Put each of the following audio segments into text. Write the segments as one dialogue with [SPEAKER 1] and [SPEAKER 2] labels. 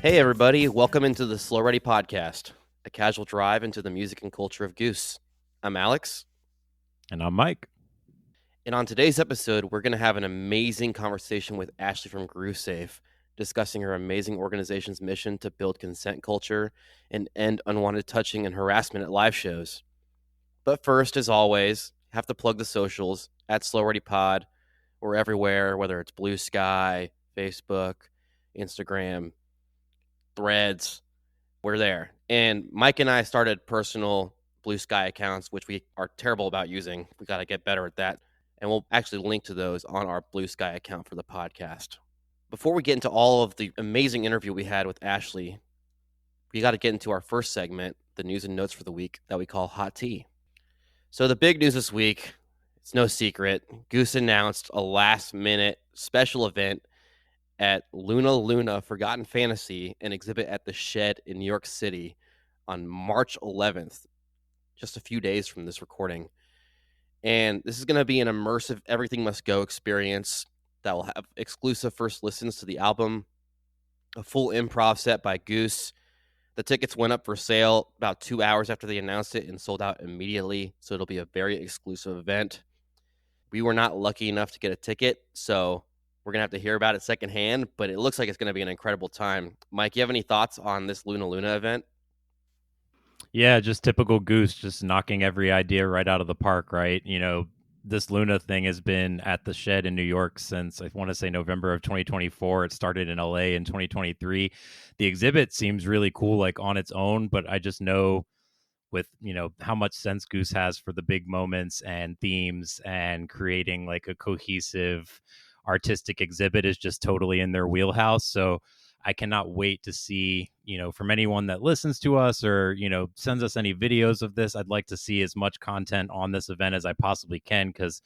[SPEAKER 1] Hey, everybody. Welcome into the Slow Ready podcast, a casual drive into the music and culture of Goose. I'm Alex,
[SPEAKER 2] And I'm Mike.
[SPEAKER 1] and on today's episode, we're going to have an amazing conversation with Ashley from GrooveSafe, discussing her amazing organization's mission to build consent culture and end unwanted touching and harassment at live shows. But first, as always, have to plug the socials at Slow Ready Pod. We're everywhere, whether it's Blue Sky, Facebook, Instagram, Threads. We're there. And Mike and I started personal Blue Sky accounts, which we are terrible about using. We got to get better at that. And we'll actually link to those on our Blue Sky account for the podcast. Before we get into all of the amazing interview we had with Ashley, we got to get into our first segment, the news and notes for the week that we call Hot Tea. So the big news this week, it's no secret, Goose announced a last minute special event at Luna Forgotten Fantasy, an exhibit at the Shed in New York City on March 11th, just a few days from this recording. And this is going to be an immersive Everything Must Go experience that will have exclusive first listens to the album, a full improv set by Goose. The tickets went up for sale about 2 hours after they announced it and sold out immediately. So it'll be a very exclusive event. We were not lucky enough to get a ticket, so we're going to have to hear about it secondhand, but it looks like it's going to be an incredible time. Mike, you have any thoughts on this Luna event?
[SPEAKER 2] Yeah, just typical Goose, just knocking every idea right out of the park, right? This Luna thing has been at the Shed in New York since I want to say November of 2024. It started in LA in 2023. The exhibit seems really cool, like on its own, but I just know with how much sense Goose has for the big moments and themes and creating like a cohesive artistic exhibit is just totally in their wheelhouse. So I cannot wait to see, from anyone that listens to us or, sends us any videos of this. I'd like to see as much content on this event as I possibly can, because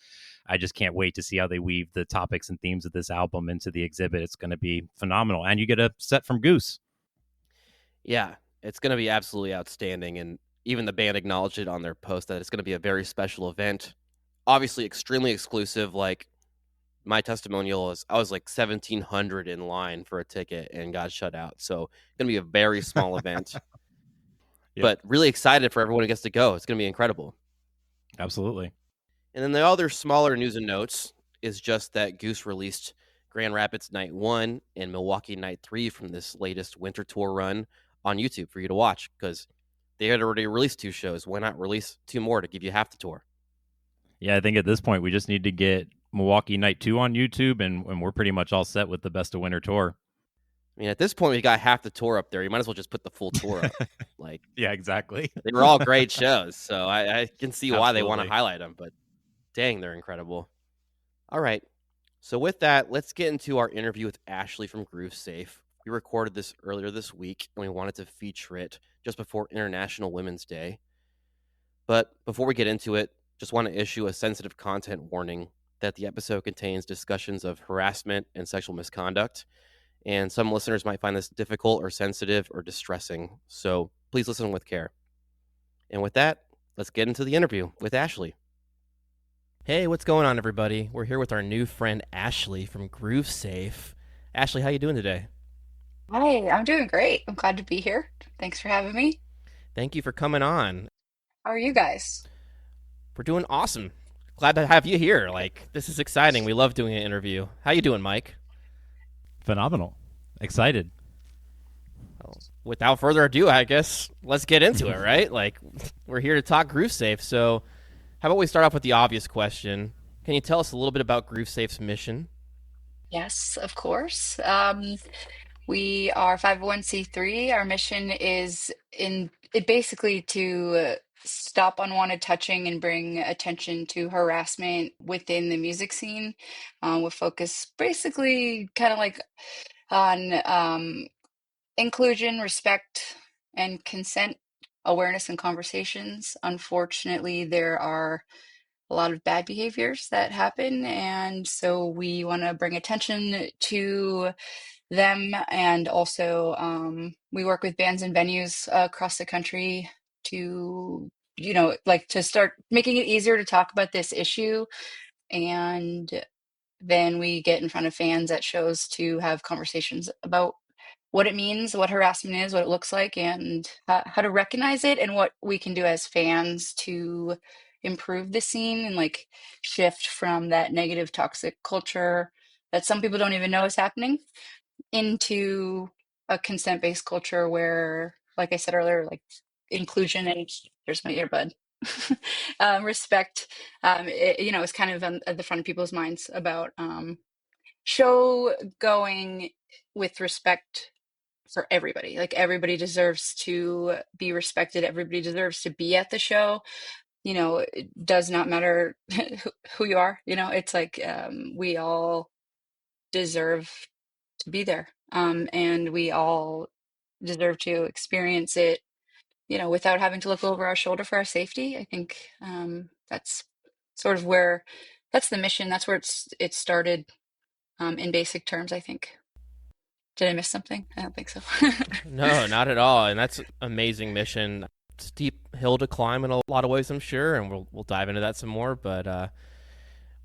[SPEAKER 2] I just can't wait to see how they weave the topics and themes of this album into the exhibit. It's going to be phenomenal. And you get a set from Goose.
[SPEAKER 1] Yeah, it's going to be absolutely outstanding. And even the band acknowledged it on their post that it's going to be a very special event. Obviously, extremely exclusive. Like, my testimonial is I was like 1,700 in line for a ticket and got shut out. So it's going to be a very small event,
[SPEAKER 2] Yep,
[SPEAKER 1] but really excited for everyone who gets to go. It's going to be incredible.
[SPEAKER 2] absolutely.
[SPEAKER 1] And then the other smaller news and notes is just that Goose released Grand Rapids Night 1 and Milwaukee Night 3 from this latest winter tour run on YouTube for you to watch, because they had already released 2 shows. Why not release 2 more to give you half the tour?
[SPEAKER 2] Yeah, I think at this point we just need to get Milwaukee Night 2 on YouTube, and we're pretty much all set with the Best of Winter tour.
[SPEAKER 1] I mean, at this point, we got half the tour up there. You might as well just put the full tour up. Like,
[SPEAKER 2] Yeah, exactly.
[SPEAKER 1] they were all great shows, so I can see why they want to
[SPEAKER 2] Absolutely.
[SPEAKER 1] highlight them, but dang, they're incredible. All right. So with that, let's get into our interview with Ashley from GrooveSafe. We recorded this earlier this week, and we wanted to feature it just before International Women's Day. But before we get into it, just want to issue a sensitive content warning that the episode contains discussions of harassment and sexual misconduct, and some listeners might find this difficult or sensitive or distressing. So please listen with care. And with that, let's get into the interview with Ashley. Hey, what's going on, everybody? We're here with our new friend Ashley from GrooveSafe. Ashley, how you doing today?
[SPEAKER 3] Hi, I'm doing great. I'm glad to be here. Thanks for having me.
[SPEAKER 1] Thank you for coming on.
[SPEAKER 3] How are you guys?
[SPEAKER 1] We're doing awesome. Glad to have you here. Like, this is exciting. We love doing an interview. How you doing, Mike?
[SPEAKER 2] Phenomenal. Excited.
[SPEAKER 1] Well, without further ado, I guess let's get into it, right? Like, we're here to talk GrooveSafe. So, how about we start off with the obvious question? Can you tell us a little bit about GrooveSafe's mission?
[SPEAKER 3] Yes, of course. We are 501(c)(3. Our mission is in it basically to stop unwanted touching and bring attention to harassment within the music scene, with focus basically kind of like on inclusion, respect, and consent, awareness, and conversations. Unfortunately, there are a lot of bad behaviors that happen, and so we want to bring attention to them. And also, we work with bands and venues across the country to, like to start making it easier to talk about this issue. And then we get in front of fans at shows to have conversations about what it means, what harassment is, what it looks like, and how to recognize it, and what we can do as fans to improve the scene and like shift from that negative toxic culture that some people don't even know is happening into a consent-based culture where, like I said earlier, like inclusion and there's my earbud. Respect, is kind of at the front of people's minds about show going with respect for everybody. Like everybody deserves to be respected. Everybody deserves to be at the show. It does not matter who you are. It's like we all deserve to be there. And we all deserve to experience it, without having to look over our shoulder for our safety. I think that's sort of where that's the mission. That's where it started in basic terms, I think. Did I miss something? I don't think so.
[SPEAKER 1] No, not at all. And that's an amazing mission. Steep hill to climb in a lot of ways, I'm sure, and we'll dive into that some more. But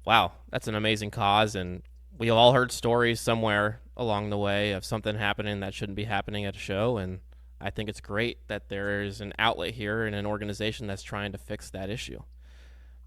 [SPEAKER 1] wow, that's an amazing cause, and we all heard stories somewhere along the way of something happening that shouldn't be happening at a show, and I think it's great that there is an outlet here and an organization that's trying to fix that issue.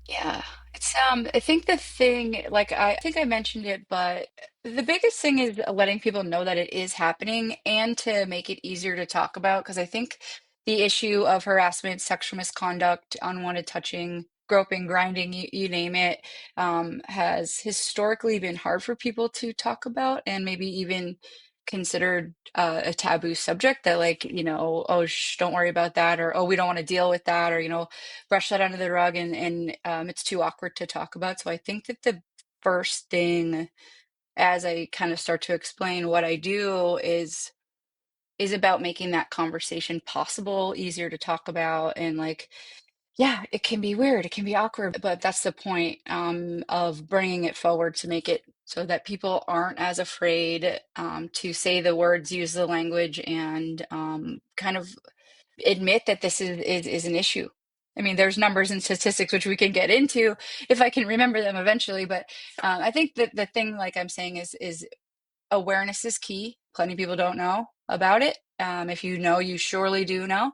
[SPEAKER 3] Yeah, it's I think the thing, like I think I mentioned it, but the biggest thing is letting people know that it is happening and to make it easier to talk about, because I think the issue of harassment, sexual misconduct, unwanted touching, groping, grinding, you name it, has historically been hard for people to talk about and maybe even considered a taboo subject that, like, oh, don't worry about that, or oh, we don't want to deal with that, or brush that under the rug, and it's too awkward to talk about. So I think that the first thing, as I kind of start to explain what I do, is about making that conversation possible, easier to talk about, and like, yeah, it can be weird, it can be awkward, but that's the point, of bringing it forward to make it so that people aren't as afraid to say the words, use the language, and kind of admit that this is an issue. I mean, there's numbers and statistics which we can get into if I can remember them eventually. But I think that the thing, like I'm saying, is awareness is key. Plenty of people don't know about it. If you know, you surely do know.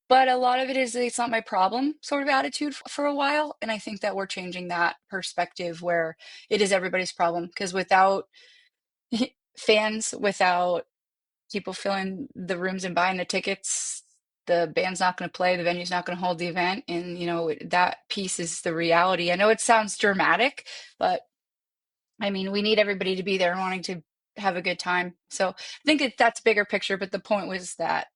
[SPEAKER 3] But a lot of it is it's not my problem sort of attitude for a while. And I think that we're changing that perspective where it is everybody's problem. Because without fans, without people filling the rooms and buying the tickets, the band's not going to play, the venue's not going to hold the event, and that piece is the reality. I know it sounds dramatic, but I mean, we need everybody to be there and wanting to have a good time. So I think that's bigger picture, but the point was that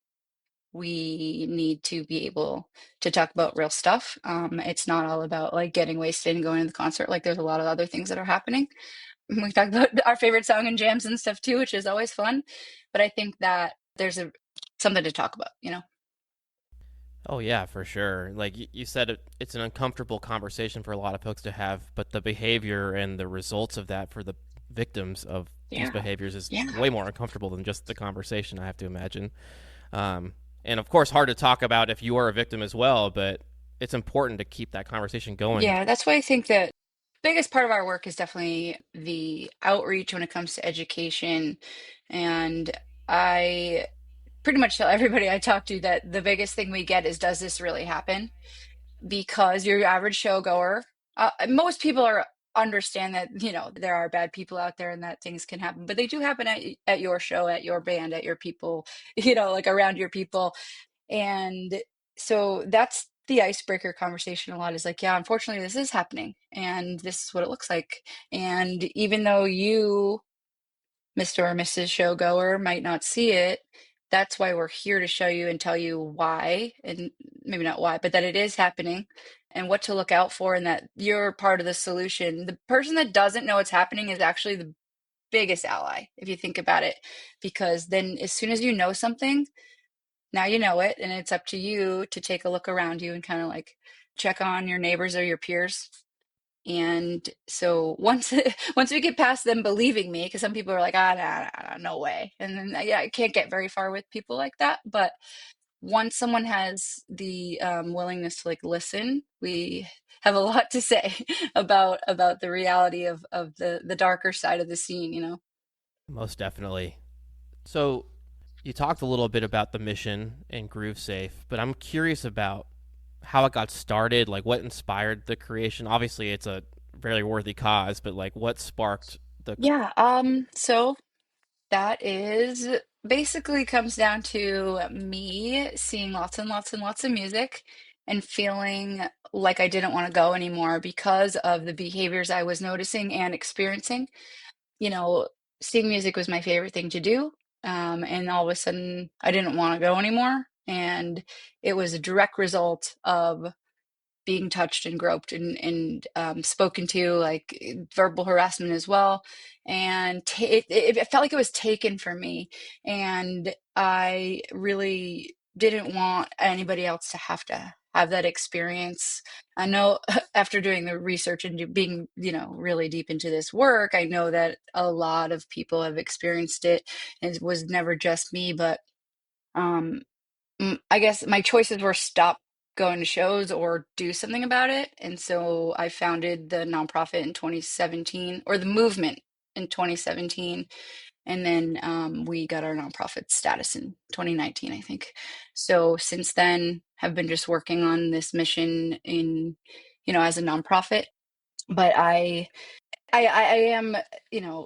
[SPEAKER 3] we need to be able to talk about real stuff. It's not all about like getting wasted and going to the concert. Like there's a lot of other things that are happening. We talk about our favorite song and jams and stuff too, which is always fun. But I think that there's something to talk about.
[SPEAKER 1] Oh yeah, for sure. Like you said, it's an uncomfortable conversation for a lot of folks to have, but the behavior and the results of that for the victims of these
[SPEAKER 3] Yeah.
[SPEAKER 1] behaviors is
[SPEAKER 3] Yeah.
[SPEAKER 1] way more uncomfortable than just the conversation, I have to imagine. And of course, hard to talk about if you are a victim as well, but it's important to keep that conversation going.
[SPEAKER 3] Yeah, that's why I think that biggest part of our work is definitely the outreach when it comes to education. And I pretty much tell everybody I talk to that the biggest thing we get is, does this really happen? Because your average showgoer, most people are understand that there are bad people out there and that things can happen, but they do happen at your show, at your band, at your people, like around your people. And so that's the icebreaker conversation a lot, is like, yeah, unfortunately this is happening and this is what it looks like. And even though you, Mr. or Mrs. Showgoer, might not see it, that's why we're here to show you and tell you why, and maybe not why, but that it is happening and what to look out for, and that you're part of the solution. The person that doesn't know what's happening is actually the biggest ally, if you think about it, because then as soon as you know something, now you know it, and it's up to you to take a look around you and kind of like check on your neighbors or your peers. And so once once we get past them believing me, because some people are like, nah, no way, and then yeah, I can't get very far with people like that. But once someone has the willingness to like listen, we have a lot to say about the reality of the darker side of the scene.
[SPEAKER 1] Most definitely. So
[SPEAKER 4] you talked a little bit about the mission and GrooveSafe, but I'm curious about how it got started, like what inspired the creation. Obviously, it's a very worthy cause, but like what sparked the.
[SPEAKER 3] Yeah, so that is basically comes down to me seeing lots and lots and lots of music and feeling like I didn't want to go anymore because of the behaviors I was noticing and experiencing. You know, seeing music was my favorite thing to do. And all of a sudden, I didn't want to go anymore. And it was a direct result of being touched and groped and spoken to, like verbal harassment as well. And it felt like it was taken from me. And I really didn't want anybody else to have that experience. I know after doing the research and being, really deep into this work, I know that a lot of people have experienced it. It was never just me, but um, I guess my choices were stop going to shows or do something about it. And so I founded the nonprofit in 2017, or the movement in 2017. And then we got our nonprofit status in 2019, I think. So since then, have been just working on this mission as a nonprofit. But I am,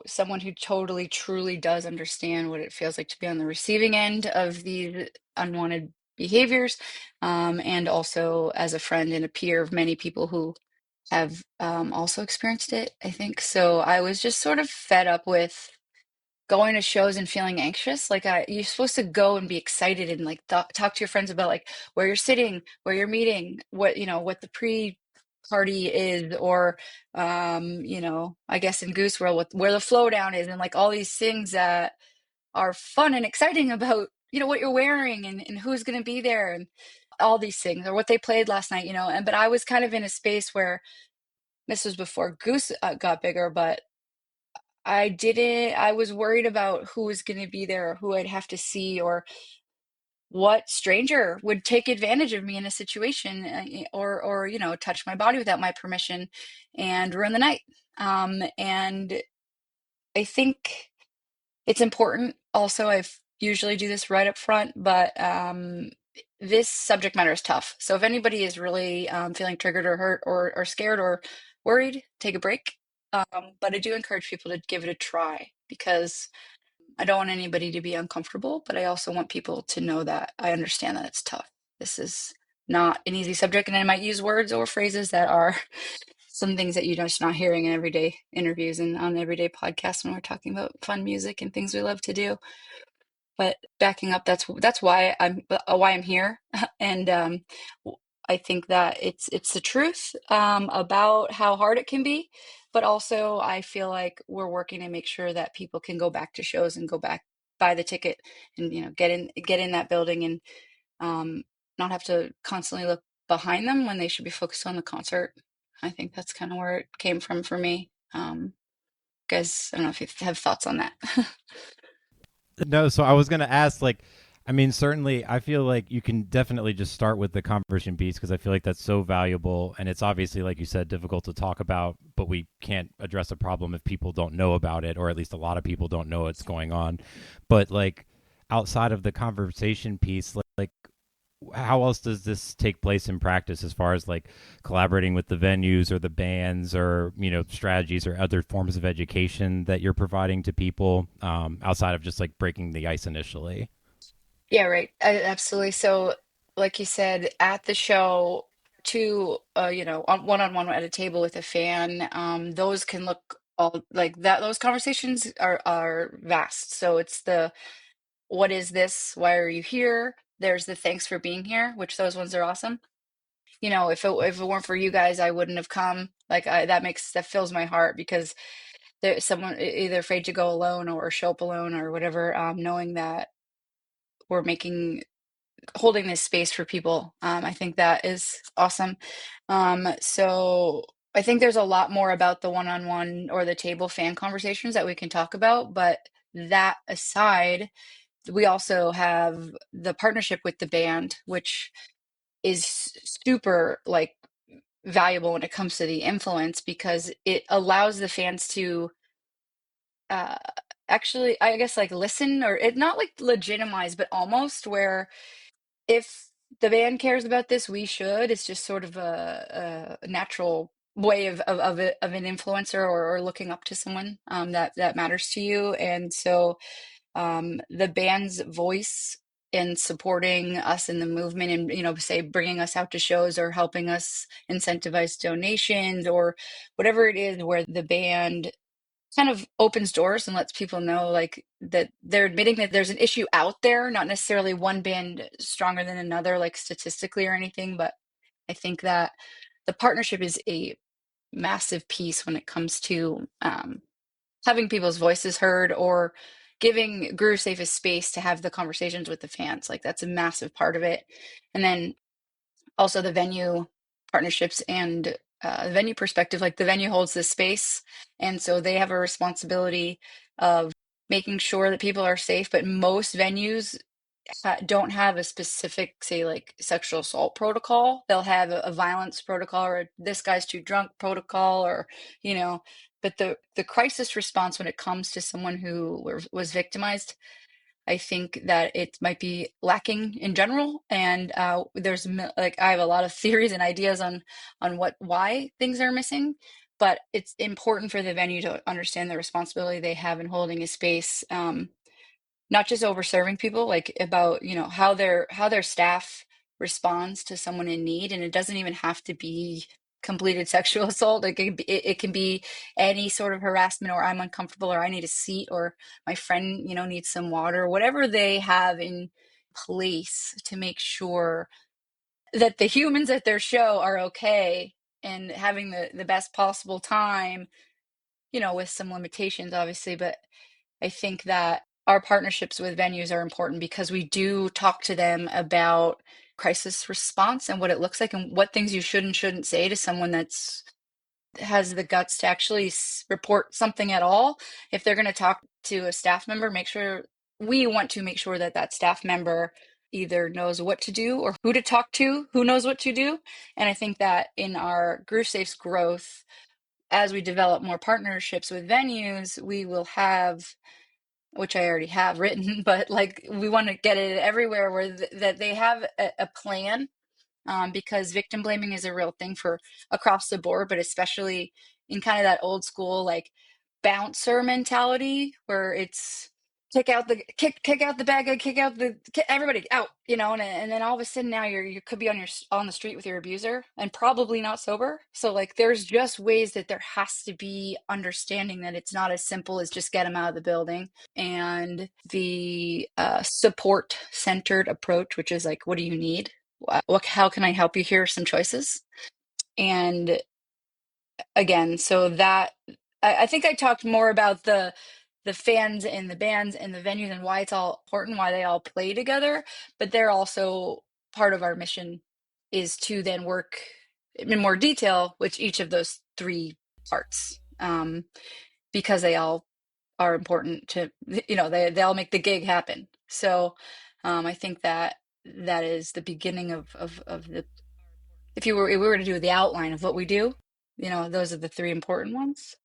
[SPEAKER 3] someone who totally, truly does understand what it feels like to be on the receiving end of these unwanted behaviors, and also as a friend and a peer of many people who have also experienced it, I think. So I was just sort of fed up with going to shows and feeling anxious. Like you're supposed to go and be excited and like talk to your friends about like where you're sitting, where you're meeting, what the pre-party is, or I guess in Goose World, where the flow down is, and like all these things that are fun and exciting about what you're wearing and who's going to be there and all these things, or what they played last night. But I was kind of in a space where this was before Goose got bigger, but I was worried about who was going to be there, or who I'd have to see, or what stranger would take advantage of me in a situation, or touch my body without my permission and ruin the night. And I think it's important also. I usually do this right up front, but this subject matter is tough. So if anybody is really feeling triggered or hurt or scared or worried, take a break. But I do encourage people to give it a try, because I don't want anybody to be uncomfortable, but I also want people to know that I understand that it's tough. This is not an easy subject, and I might use words or phrases that are some things that you're just not hearing in everyday interviews and on everyday podcasts when we're talking about fun music and things we love to do. But backing up, that's why I'm here, and I think that it's the truth about how hard it can be, but also I feel like we're working to make sure that people can go back to shows and go back, buy the ticket, and get in that building, and not have to constantly look behind them when they should be focused on the concert. I think that's kind of where it came from for me. Guys, I don't know if you have thoughts on that.
[SPEAKER 2] No, so I was going to ask, like, I mean, certainly, I feel like you can definitely just start with the conversion piece because I feel like that's so valuable. And it's obviously, like you said, difficult to talk about, but we can't address a problem if people don't know about it, or at least a lot of people don't know what's going on. But, like, outside of the conversation piece, like how else does this take place in practice as far as like collaborating with the venues or the bands, or strategies or other forms of education that you're providing to people, outside of just like breaking the ice initially?
[SPEAKER 3] Yeah, right. Absolutely. So, like you said, at the show, on one-on-one at a table with a fan, those can look all like that. Those conversations are vast. So it's the what is this? Why are you here? There's the thanks for being here, which those ones are awesome. If it weren't for you guys, I wouldn't have come. Like that fills my heart, because there's someone either afraid to go alone or show up alone or whatever, knowing that we're holding this space for people. I think that is awesome. So I think there's a lot more about the one-on-one or the table fan conversations that we can talk about. But that aside, we also have the partnership with the band, which is super like valuable when it comes to the influence, because it allows the fans to uh, actually, I guess, like listen, or it not like legitimize, but almost where if the band cares about this, we should. It's just sort of a natural way of an influencer, or looking up to someone that matters to you. And so the band's voice in supporting us in the movement, and say bringing us out to shows or helping us incentivize donations or whatever it is, where the band kind of opens doors and lets people know like that they're admitting that there's an issue out there, not necessarily one band stronger than another, like statistically or anything, but I think that the partnership is a massive piece when it comes to having people's voices heard, or giving GrooveSafe a space to have the conversations with the fans. Like that's a massive part of it. And then also the venue partnerships and the venue perspective, like the venue holds this space, and so they have a responsibility of making sure that people are safe. But most venues don't have a specific, say, like sexual assault protocol. They'll have a violence protocol, or a this guy's too drunk protocol, or but the crisis response when it comes to someone who was victimized, I think that it might be lacking in general. And there's like I have a lot of theories and ideas on why things are missing, but it's important for the venue to understand the responsibility they have in holding a space, not just over serving people, like about how their staff responds to someone in need. And it doesn't even have to be completed sexual assault. It can be any sort of harassment, or I'm uncomfortable, or I need a seat, or my friend needs some water, whatever they have in place to make sure that the humans at their show are okay and having the best possible time, with some limitations obviously. But I think that our partnerships with venues are important because we do talk to them about crisis response and what it looks like, and what things you should and shouldn't say to someone that's has the guts to actually report something at all. If they're going to talk to a staff member, we want to make sure that that staff member either knows what to do, or who to talk to, who knows what to do. And I think that in our GrooveSafe's growth, as we develop more partnerships with venues, we will have, which I already have written, but like we want to get it everywhere, where that they have a plan, because victim blaming is a real thing for across the board, but especially in kind of that old school like bouncer mentality, where it's kick out the bad guy, everybody out, and then all of a sudden now you could be on the street with your abuser and probably not sober. So like there's just ways that there has to be understanding that it's not as simple as just get them out of the building. And the support centered approach, which is like, what do you need? How can I help you? Here are some choices. And again, so that I think I talked more about the fans and the bands and the venues and why it's all important, why they all play together, but they're also part of our mission is to then work in more detail with each of those three parts, because they all are important to, they all make the gig happen. So I think that is the beginning of the, if we were to do the outline of what we do, those are the three important ones.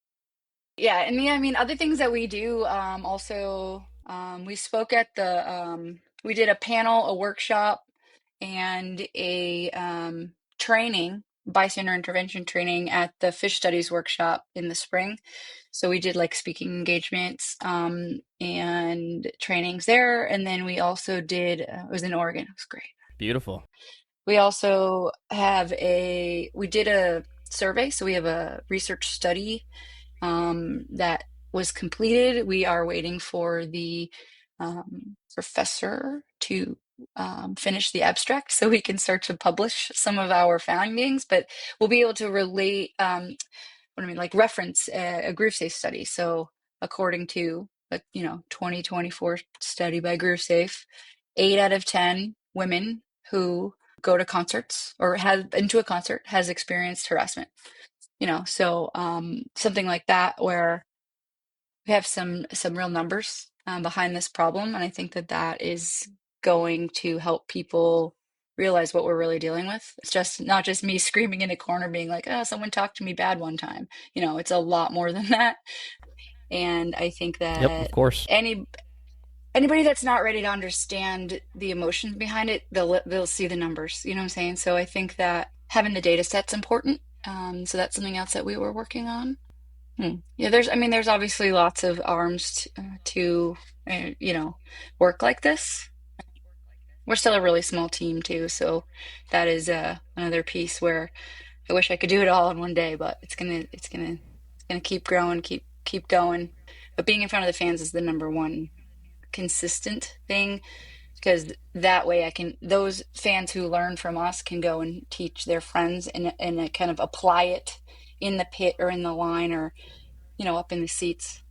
[SPEAKER 3] Yeah, and I mean, other things that we do, also, we spoke at we did a panel, a workshop, and a training, bystander intervention training at the fish studies workshop in the spring. So we did like speaking engagements and trainings there. And then we also did, it was in Oregon. It was great.
[SPEAKER 4] Beautiful.
[SPEAKER 3] We also we did a survey. So we have a research study that was completed. We are waiting for the professor to finish the abstract so we can start to publish some of our findings, but we'll be able to relate, like reference a GrooveSafe study. So according to a 2024 study by GrooveSafe, 8 out of 10 women who go to concerts or have been to a concert has experienced harassment. So something like that, where we have some real numbers behind this problem, and I think that is going to help people realize what we're really dealing with. It's just not just me screaming in a corner being like, oh, someone talked to me bad one time. It's a lot more than that. And I think
[SPEAKER 4] Yep, of
[SPEAKER 3] that
[SPEAKER 4] course.
[SPEAKER 3] anybody that's not ready to understand the emotions behind it, they'll see the numbers. You know what I'm saying? So I think that having the data set's important. So that's something else that we were working on. Yeah, there's obviously lots of arms to, work like this. We're still a really small team too, so that is another piece where I wish I could do it all in one day, but it's gonna keep growing, keep going. But being in front of the fans is the number one consistent thing because that way those fans who learn from us can go and teach their friends and kind of apply it in the pit or in the line or up in the seats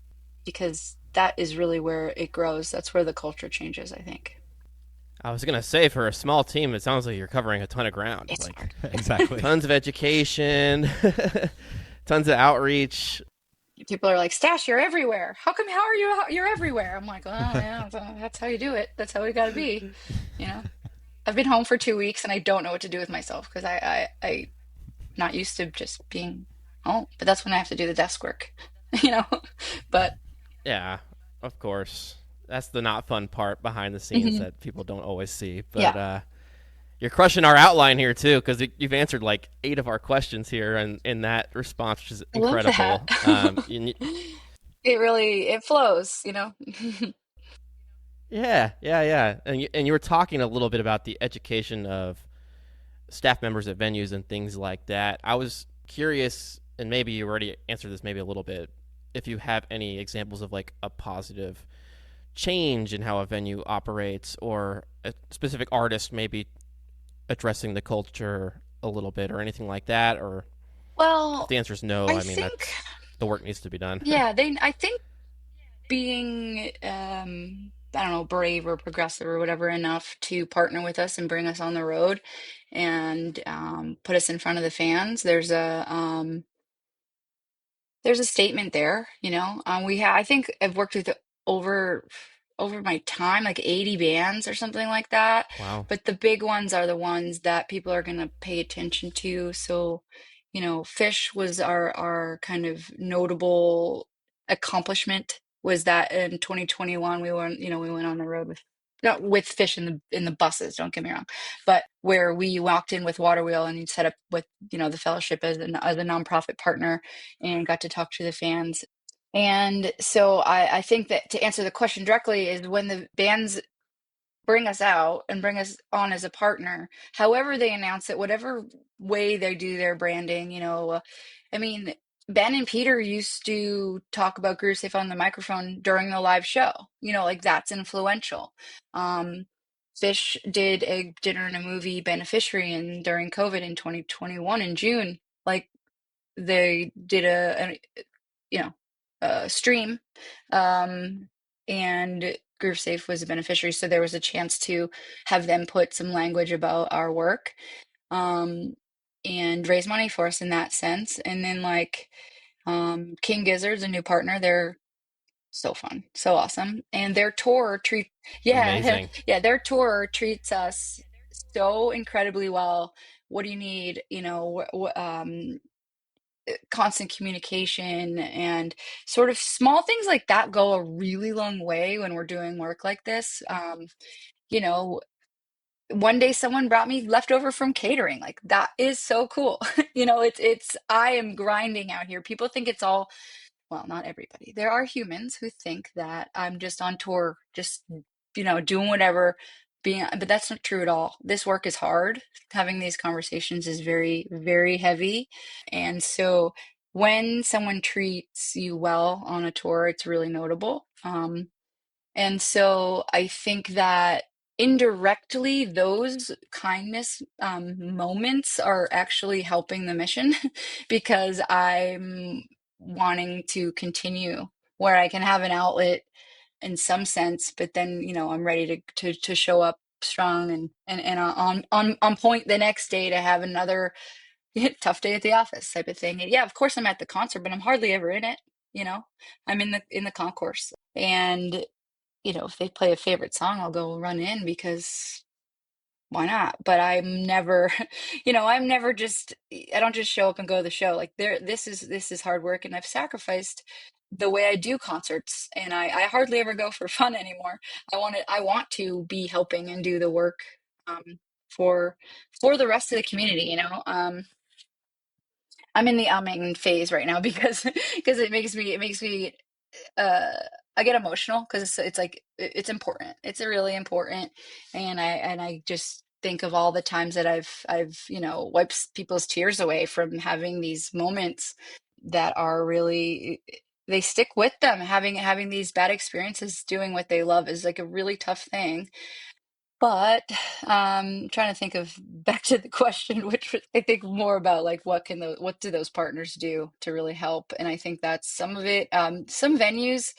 [SPEAKER 3] because that is really where it grows. That's where the culture changes, I think.
[SPEAKER 4] I was gonna say, for a small team, it sounds like you're covering a ton of ground.
[SPEAKER 3] It's
[SPEAKER 4] Like
[SPEAKER 3] hard.
[SPEAKER 2] Exactly.
[SPEAKER 4] tons of education, tons of outreach.
[SPEAKER 3] People are like, Stash, you're everywhere. How are you're everywhere? I'm like, well, yeah, that's how you do it. That's how we got to be. You know, I've been home for 2 weeks and I don't know what to do with myself because I not used to just being home, but that's when I have to do the desk work, you know, but
[SPEAKER 4] Yeah, of course. That's the not fun part behind the scenes
[SPEAKER 3] mhm.
[SPEAKER 4] that people don't always see. But
[SPEAKER 3] Yeah.
[SPEAKER 4] you're crushing our outline here too, because you've answered like 8 of our questions here, and in that response, which is
[SPEAKER 3] I love that.
[SPEAKER 4] incredible.
[SPEAKER 3] It flows,
[SPEAKER 4] Yeah, yeah, yeah. And you were talking a little bit about the education of staff members at venues and things like that. I was curious, and maybe you already answered this maybe a little bit, if you have any examples of like a positive change in how a venue operates or a specific artist maybe addressing the culture a little bit or anything like that. Or if
[SPEAKER 3] Well,
[SPEAKER 4] the answer is no,
[SPEAKER 3] I
[SPEAKER 4] I mean,
[SPEAKER 3] think,
[SPEAKER 4] that's the work needs to be done.
[SPEAKER 3] yeah, I think being I don't know, brave or progressive or whatever enough to partner with us and bring us on the road and put us in front of the fans. There's a statement there, I think I've worked with over over my time like 80 bands or something like that.
[SPEAKER 4] Wow.
[SPEAKER 3] But the big ones are the ones that people are going to pay attention to. So, Fish was our kind of notable accomplishment was that in 2021 we went on the road with not with Fish in the buses, don't get me wrong, but where we walked in with Water Wheel and set up with the fellowship as a nonprofit partner and got to talk to the fans. And so I think that to answer the question directly is when the bands bring us out and bring us on as a partner, however they announce it, whatever way they do their branding, I mean, Ben and Peter used to talk about GrooveSafe on the microphone during the live show, like that's influential. Um, Fish did a dinner and a movie beneficiary and during COVID in 2021 in June, like they did you know, stream, and GrooveSafe was a beneficiary, so there was a chance to have them put some language about our work, um, and raise money for us in that sense. And then like King Gizzard's a new partner. They're so fun, so awesome, and their tour yeah,
[SPEAKER 4] Amazing.
[SPEAKER 3] yeah, their tour treats us so incredibly well. What do you need? Constant communication and sort of small things like that go a really long way when we're doing work like this. You know, one day someone brought me leftover from catering. Like that is so cool. It's I am grinding out here. People think it's all, well, not everybody. There are humans who think that I'm just on tour, just, doing whatever, but that's not true at all. This work is hard. Having these conversations is very, very heavy. And so when someone treats you well on a tour, it's really notable. And so I think that indirectly, those kindness moments are actually helping the mission because I'm wanting to continue where I can have an outlet in some sense, but then, I'm ready to show up strong and on point the next day to have another tough day at the office type of thing. And yeah, of course I'm at the concert, but I'm hardly ever in it, you know. I'm in the concourse. And if they play a favorite song, I'll go run in because why not? But I'm never, I'm never I don't just show up and go to the show. Like this is hard work and I've sacrificed the way I do concerts, and I hardly ever go for fun anymore. I want to be helping and do the work um, for the rest of the community. I'm in the umming phase right now because it makes me uh I get emotional because it's like it's important. It's really important, and I just think of all the times that I've wiped people's tears away from having these moments that are really, they stick with them. Having these bad experiences doing what they love is like a really tough thing. But trying to think of back to the question, which was, I think more about like what do those partners do to really help? And I think that's some of it. Some venues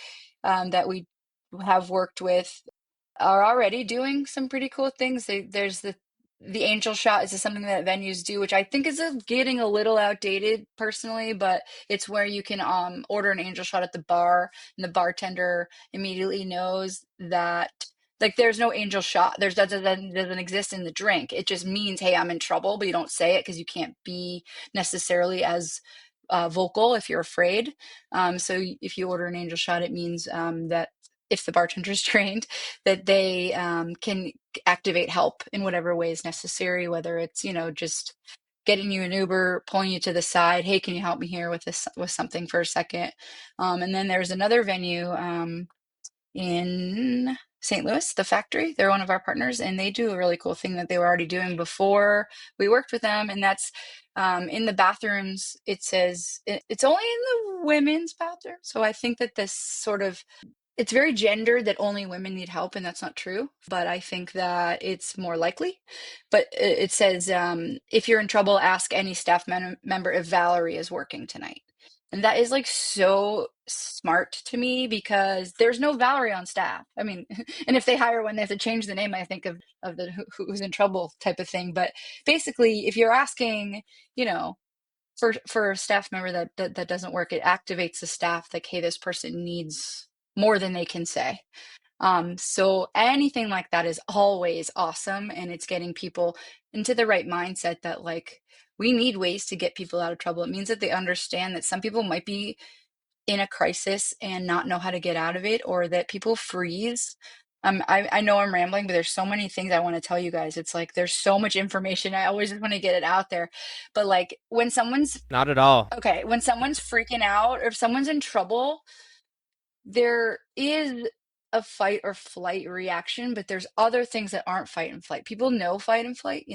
[SPEAKER 3] that we have worked with are already doing some pretty cool things. There's the angel shot is something that venues do, which I think is getting a little outdated personally, but it's where you can order an angel shot at the bar, and the bartender immediately knows that like there's no angel shot. Doesn't exist in the drink. It just means, hey, I'm in trouble, but you don't say it because you can't be necessarily as vocal if you're afraid. So if you order an angel shot, it means that if the bartender is trained, that they can activate help in whatever way is necessary, whether it's, just getting you an Uber, pulling you to the side. Hey, can you help me here with this, with something for a second? And then there's another venue in St. Louis, the Factory. They're one of our partners, and they do a really cool thing that they were already doing before we worked with them. And that's in the bathrooms, it says it's only in the women's bathroom. So I think that this sort of, it's very gendered that only women need help, and that's not true. But I think that it's more likely. But it says, if you're in trouble, ask any staff member if Valerie is working tonight. And that is like so smart to me because there's no Valerie on staff. I mean, and if they hire one, they have to change the name, I think, of the who's in trouble type of thing. But basically, if you're asking, you know, for a staff member that doesn't work, it activates the staff like, hey, this person needs more than they can say. So anything like that is always awesome, and it's getting people into the right mindset that like we need ways to get people out of trouble. It means that they understand that some people might be in a crisis and not know how to get out of it, or that people freeze. I know I'm rambling, but there's so many things I want to tell you guys. It's like there's so much information. I always just want to get it out there. But like when someone's
[SPEAKER 4] Not at all.
[SPEAKER 3] okay, when someone's freaking out or if someone's in trouble, there is a fight or flight reaction, but there's other things that aren't fight and flight. People know fight and flight,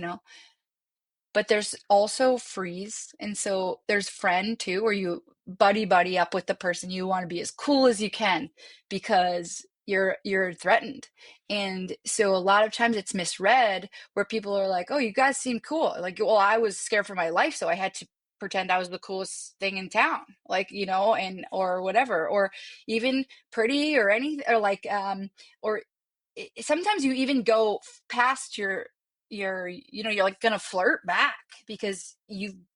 [SPEAKER 3] but there's also freeze. And so there's friend too, where you buddy up with the person. You want to be as cool as you can because you're threatened. And so a lot of times it's misread where people are like, oh, you guys seem cool. Like, well, I was scared for my life, so I had to pretend I was the coolest thing in town, like, and or whatever, or even pretty or anything, or like or sometimes you even go past you're like gonna flirt back because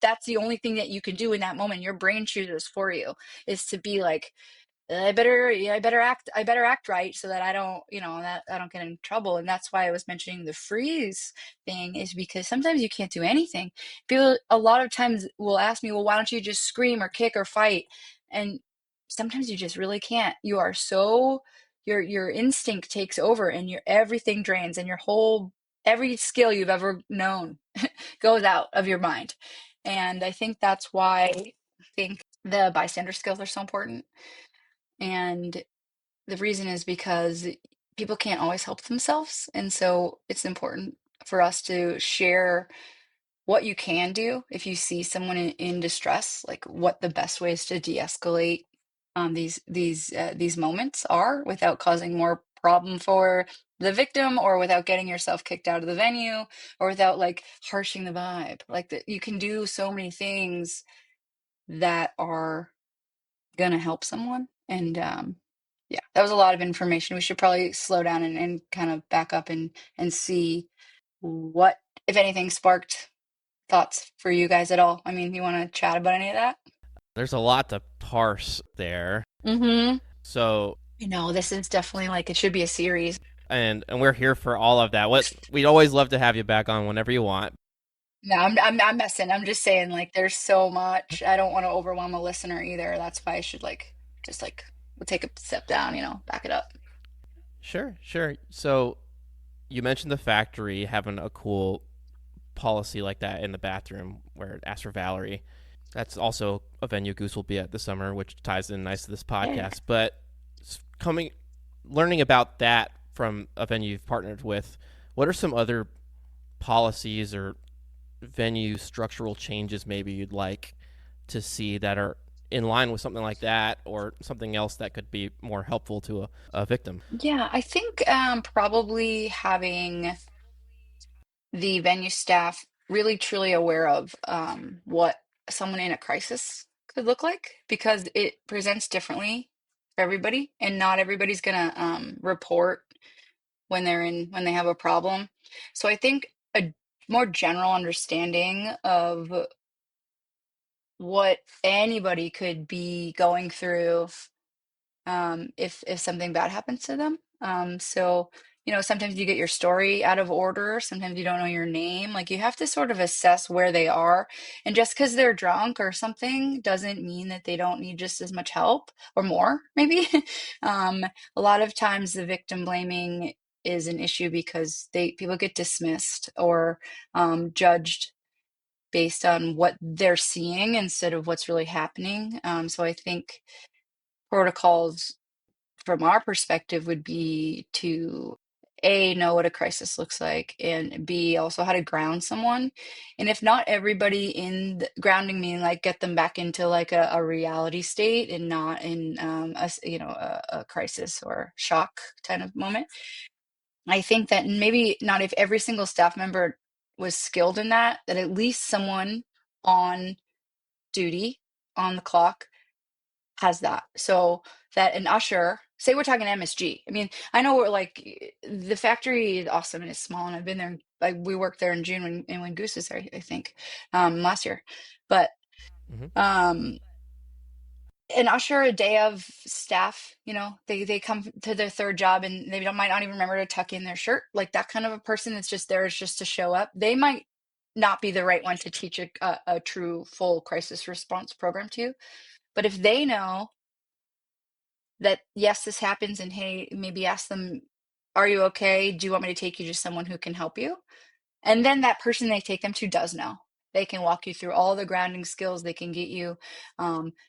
[SPEAKER 3] that's the only thing that you can do in that moment. Your brain chooses for you is to be like, I better act right so that I don't, that I don't get in trouble. And that's why I was mentioning the freeze thing, is because sometimes you can't do anything. People a lot of times will ask me, well, why don't you just scream or kick or fight? And sometimes you just really can't. You are so your instinct takes over, and your everything drains, and every skill you've ever known goes out of your mind. And I think that's why I think the bystander skills are so important. And the reason is because people can't always help themselves. And so it's important for us to share what you can do if you see someone in distress, like what the best ways to de-escalate these moments are without causing more problem for the victim, or without getting yourself kicked out of the venue, or without like harshing the vibe. Like that, you can do so many things that are gonna help someone. And yeah, that was a lot of information. We should probably slow down and kind of back up and see what, if anything, sparked thoughts for you guys at all. I mean, you want to chat about any of that?
[SPEAKER 4] There's a lot to parse there.
[SPEAKER 3] Mm-hmm.
[SPEAKER 4] So,
[SPEAKER 3] This is definitely like, it should be a series.
[SPEAKER 4] and we're here for all of that. We'd always love to have you back on whenever you want.
[SPEAKER 3] No, I'm messing. I'm just saying, like, there's so much. I don't want to overwhelm a listener either. That's why I should like just like we'll take a step down, back it up.
[SPEAKER 4] Sure. So you mentioned the factory having a cool policy like that in the bathroom where it asks for Valerie. That's also a venue Goose will be at this summer, which ties in nice to this
[SPEAKER 3] Yeah.
[SPEAKER 4] podcast. But learning about that from a venue you've partnered with, what are some other policies or venue structural changes maybe you'd like to see that are in line with something like that, or something else that could be more helpful to a victim?
[SPEAKER 3] Yeah, I think probably having the venue staff really truly aware of what someone in a crisis could look like, because it presents differently for everybody, and not everybody's gonna report when they have a problem. So I think a more general understanding of what anybody could be going through if something bad happens to them. So, sometimes you get your story out of order. Sometimes you don't know your name. Like, you have to sort of assess where they are. And just because they're drunk or something doesn't mean that they don't need just as much help or more, maybe. um, a lot of times the victim blaming is an issue because people get dismissed or judged based on what they're seeing instead of what's really happening. So I think protocols from our perspective would be to A, know what a crisis looks like, and B, also how to ground someone. And if not everybody in grounding, meaning like get them back into like a reality state and not in a crisis or shock kind of moment. I think that maybe not if every single staff member was skilled in that at least someone on duty on the clock has that. So that an usher, say we're talking MSG. I mean, I know we're like the factory is awesome and it's small, and I've been there. Like we worked there in June when Goose was there, I think, last year. But
[SPEAKER 4] Mm-hmm.
[SPEAKER 3] um, an usher, a day of staff, they come to their third job and they might not even remember to tuck in their shirt. Like that kind of a person that's just there is just to show up. They might not be the right one to teach a true full crisis response program to. But if they know that yes, this happens, and hey, maybe ask them, are you okay? Do you want me to take you to someone who can help you? And then that person they take them to does know. They can walk you through all the grounding skills. They can get you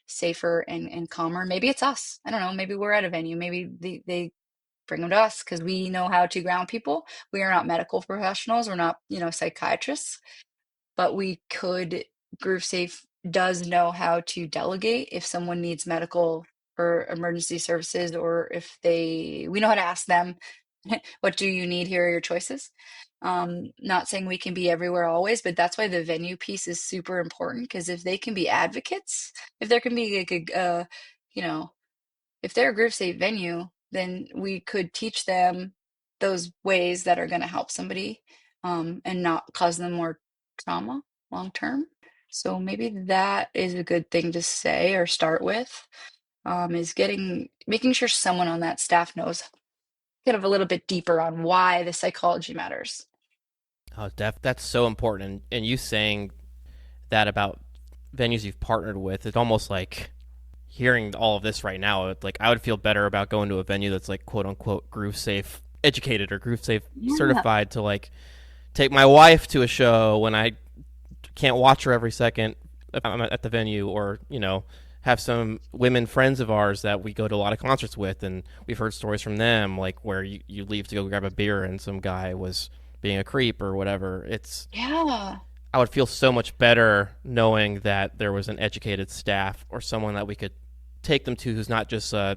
[SPEAKER 3] safer and calmer. Maybe it's us. I don't know. Maybe we're at a venue. Maybe they bring them to us because we know how to ground people. We are not medical professionals. We're not, psychiatrists, but we could. GrooveSafe does know how to delegate if someone needs medical or emergency services, or if we know how to ask them, what do you need? Here are your choices. Not saying we can be everywhere always, but that's why the venue piece is super important, because if they can be advocates, if there can be like you know, if they're a GrooveSafe venue, then we could teach them those ways that are going to help somebody and not cause them more trauma long term. So maybe that is a good thing to say or start with, is making sure someone on that staff knows kind of a little bit deeper on why the psychology matters.
[SPEAKER 4] Oh, that's so important. And you saying that about venues you've partnered with, it's almost like hearing all of this right now. Like I would feel better about going to a venue that's like quote unquote GrooveSafe educated or GrooveSafe
[SPEAKER 3] Yeah,
[SPEAKER 4] certified to like take my wife to a show when I can't watch her every second if I'm at the venue, or have some women friends of ours that we go to a lot of concerts with, and we've heard stories from them, like where you leave to go grab a beer and some guy was being a creep or whatever.
[SPEAKER 3] yeah,
[SPEAKER 4] I would feel so much better knowing that there was an educated staff or someone that we could take them to who's not just a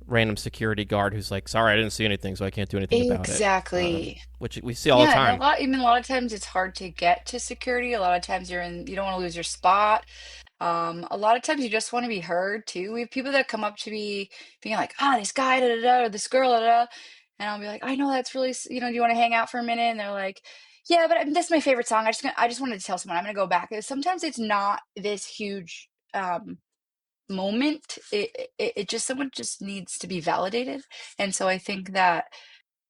[SPEAKER 4] random security guard who's like, sorry, I didn't see anything, so I can't do anything about it.
[SPEAKER 3] exactly.
[SPEAKER 4] Which we see all the
[SPEAKER 3] Yeah, and
[SPEAKER 4] time.
[SPEAKER 3] a lot of times it's hard to get to security. A lot of times you don't want to lose your spot. A lot of times you just want to be heard too. We have people that come up to me being like, this guy, da da da, or this girl, da da, da. And I'll be like, I know that's really, do you want to hang out for a minute? And they're like, yeah, but that's my favorite song. I just wanted to tell someone I'm gonna go back. Sometimes it's not this huge moment. It just someone just needs to be validated. And so I think that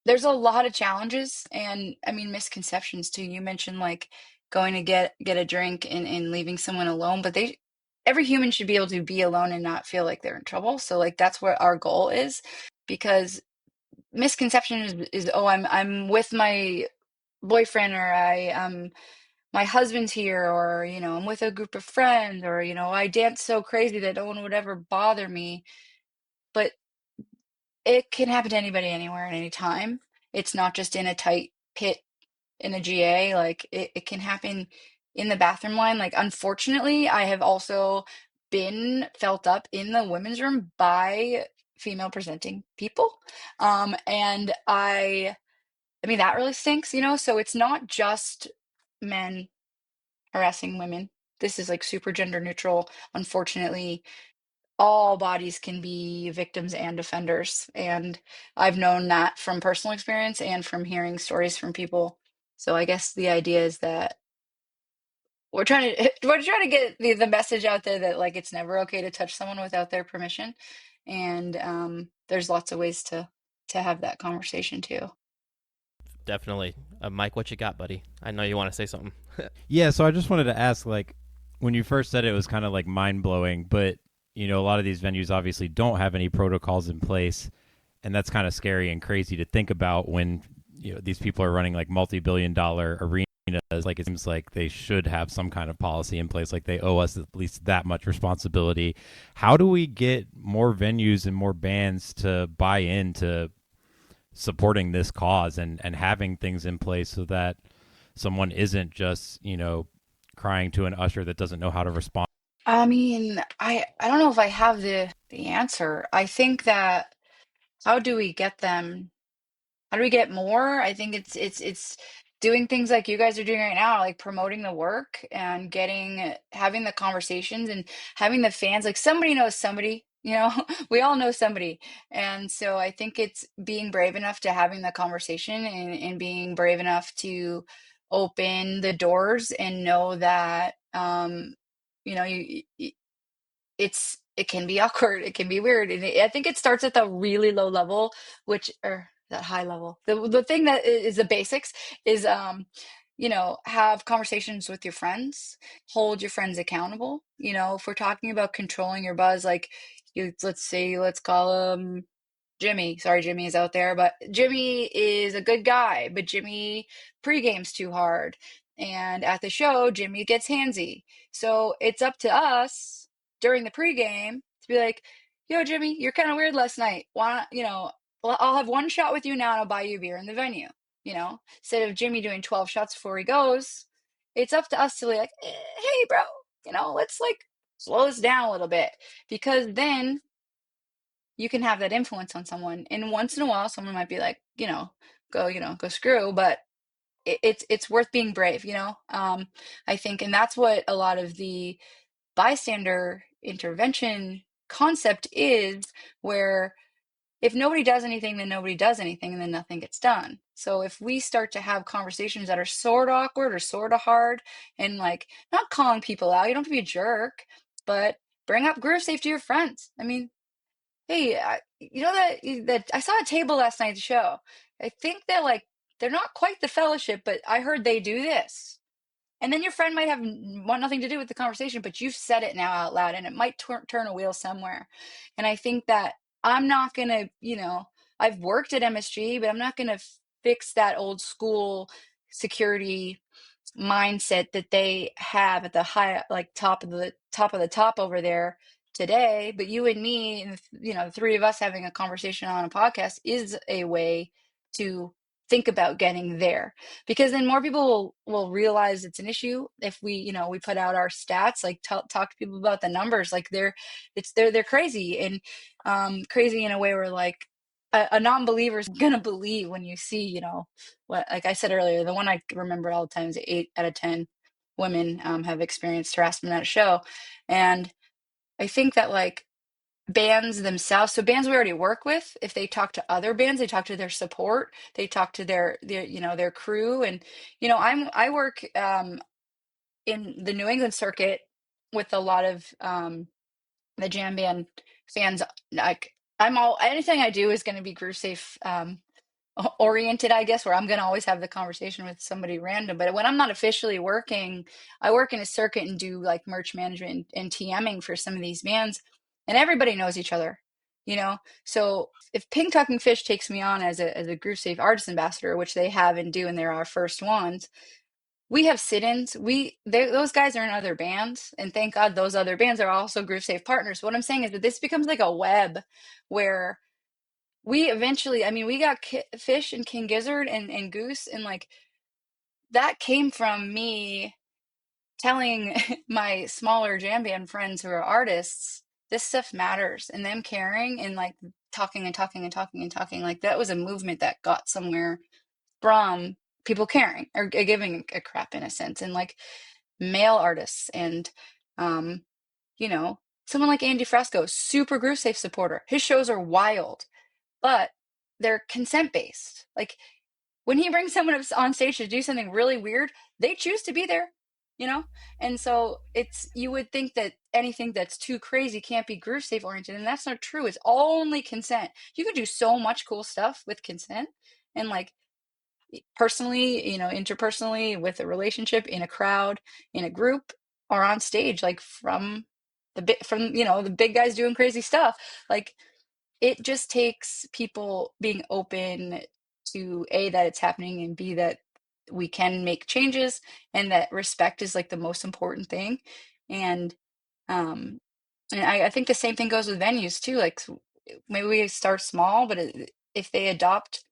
[SPEAKER 3] there's a lot of challenges and I mean misconceptions too. You mentioned like going to get a drink and leaving someone alone, but every human should be able to be alone and not feel like they're in trouble. So like that's what our goal is, because misconception is oh, I'm with my boyfriend, or my husband's here, or I'm with a group of friends, or I dance so crazy that no one would ever bother me. But it can happen to anybody, anywhere, at any time. It's not just in a tight pit in a GA. Like it can happen in the bathroom line. Like unfortunately, I have also been felt up in the women's room by female presenting people. And I mean, that really stinks, so it's not just men harassing women. This is like super gender neutral. Unfortunately, all bodies can be victims and offenders. And I've known that from personal experience and from hearing stories from people. So I guess the idea is that we're trying to get the message out there that like it's never okay to touch someone without their permission. And there's lots of ways to have that conversation too.
[SPEAKER 4] Definitely. Mike, what you got, buddy? I know you want to say something.
[SPEAKER 2] Yeah, so I just wanted to ask, like, when you first said it, was kind of like mind blowing, but a lot of these venues obviously don't have any protocols in place, and that's kind of scary and crazy to think about when these people are running like multi-billion-dollar arenas. Like it seems like they should have some kind of policy in place, like they owe us at least that much responsibility. How do we get more venues and more bands to buy into supporting this cause and having things in place so that someone isn't just crying to an usher that doesn't know how to respond?
[SPEAKER 3] I mean, I don't know if I have the answer. I think that how do we get them? How do we get more? I think it's doing things like you guys are doing right now, like promoting the work and having the conversations and having the fans. Like somebody knows somebody, we all know somebody. And so I think it's being brave enough to having the conversation, and being brave enough to open the doors and know that you it can be awkward, it can be weird, and I think it starts at the really low level, or that high level. The thing that is the basics is have conversations with your friends, hold your friends accountable. If we're talking about controlling your buzz, like let's call him Jimmy. Sorry, Jimmy is out there, but Jimmy is a good guy, but Jimmy pre-games too hard. And at the show, Jimmy gets handsy. So it's up to us during the pregame to be like, yo, Jimmy, you're kind of weird last night. Why not, well, I'll have one shot with you now and I'll buy you a beer in the venue. Instead of Jimmy doing 12 shots before he goes, it's up to us to be like, hey, bro, let's like slow this down a little bit, because then you can have that influence on someone. And once in a while, someone might be like, go screw, but it's worth being brave, I think. And that's what a lot of the bystander intervention concept is, where if nobody does anything, then nobody does anything, and then nothing gets done. So if we start to have conversations that are sort of awkward or sort of hard, and like not calling people out, you don't have to be a jerk, but bring up GrooveSafe to your friends. I mean, hey, that I saw a table last night at the show. I think that like they're not quite the fellowship, but I heard they do this. And then your friend might want nothing to do with the conversation, but you've said it now out loud, and it might turn a wheel somewhere. And I think that I'm not gonna, I've worked at MSG, but I'm not gonna fix that old school security mindset that they have at the high, like top of the top over there today. But you and me, and the three of us having a conversation on a podcast is a way to think about getting there, because then more people will realize it's an issue if we put out our stats, like talk to people about the numbers, like they're crazy, and crazy in a way where like a non-believer is gonna believe when you see, what, like I said earlier, the one I remember all the time is 8 out of 10 women have experienced harassment at a show. And I think that like bands themselves, so bands we already work with, if they talk to other bands, they talk to their support, they talk to their crew. And I work in the New England circuit with a lot of the jam band fans. Like anything I do is going to be GrooveSafe oriented, I guess, where I'm going to always have the conversation with somebody random. But when I'm not officially working, I work in a circuit and do like merch management and TMing for some of these bands, and everybody knows each other, you know? So if Pink Talking Fish takes me on as a GrooveSafe artist ambassador, which they have and do, and they're our first ones, we have sit-ins. Those guys are in other bands, and thank God those other bands are also GrooveSafe partners. What I'm saying is that this becomes like a web where we eventually, I mean, we got Fish and King Gizzard and Goose, and like that came from me telling my smaller jam band friends who are artists, this stuff matters, and them caring and like talking and talking and talking and talking. Like that was a movement that got somewhere from people caring or giving a crap in a sense, and like male artists and um, you know, someone like Andy Fresco, super GrooveSafe supporter. His shows are wild, but they're consent based. Like when he brings someone on stage to do something really weird, they choose to be there, you know? And so you would think that anything that's too crazy can't be GrooveSafe oriented, and that's not true. It's only consent. You can do so much cool stuff with consent, and like personally, you know, interpersonally, with a relationship, in a crowd, in a group, or on stage, like from you know, the big guys doing crazy stuff. Like it just takes people being open to A, that it's happening, and B, that we can make changes, and that respect is like the most important thing. And um and I think the same thing goes with venues too. Like maybe we start small, but if they adopt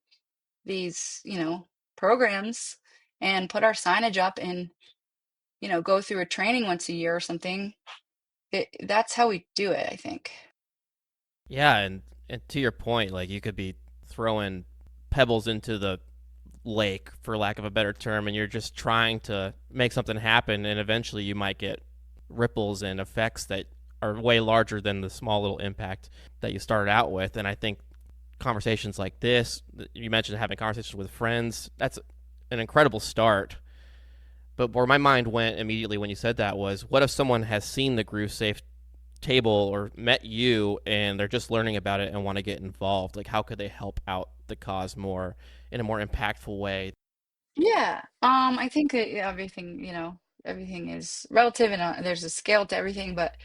[SPEAKER 3] these, you know, programs and put our signage up and, you know, go through a training once a year or something, that's how we do it, I think.
[SPEAKER 4] Yeah, and to your point, like you could be throwing pebbles into the lake, for lack of a better term, and you're just trying to make something happen, and eventually you might get ripples and effects that are way larger than the small little impact that you started out with. And I think conversations like this, you mentioned having conversations with friends, that's an incredible start. But where my mind went immediately when you said that was, what if someone has seen the GrooveSafe table or met you and they're just learning about it and want to get involved? Like, how could they help out the cause more in a more impactful way?
[SPEAKER 3] Yeah. I think that everything, you know, everything is relative, and there's a scale to everything, but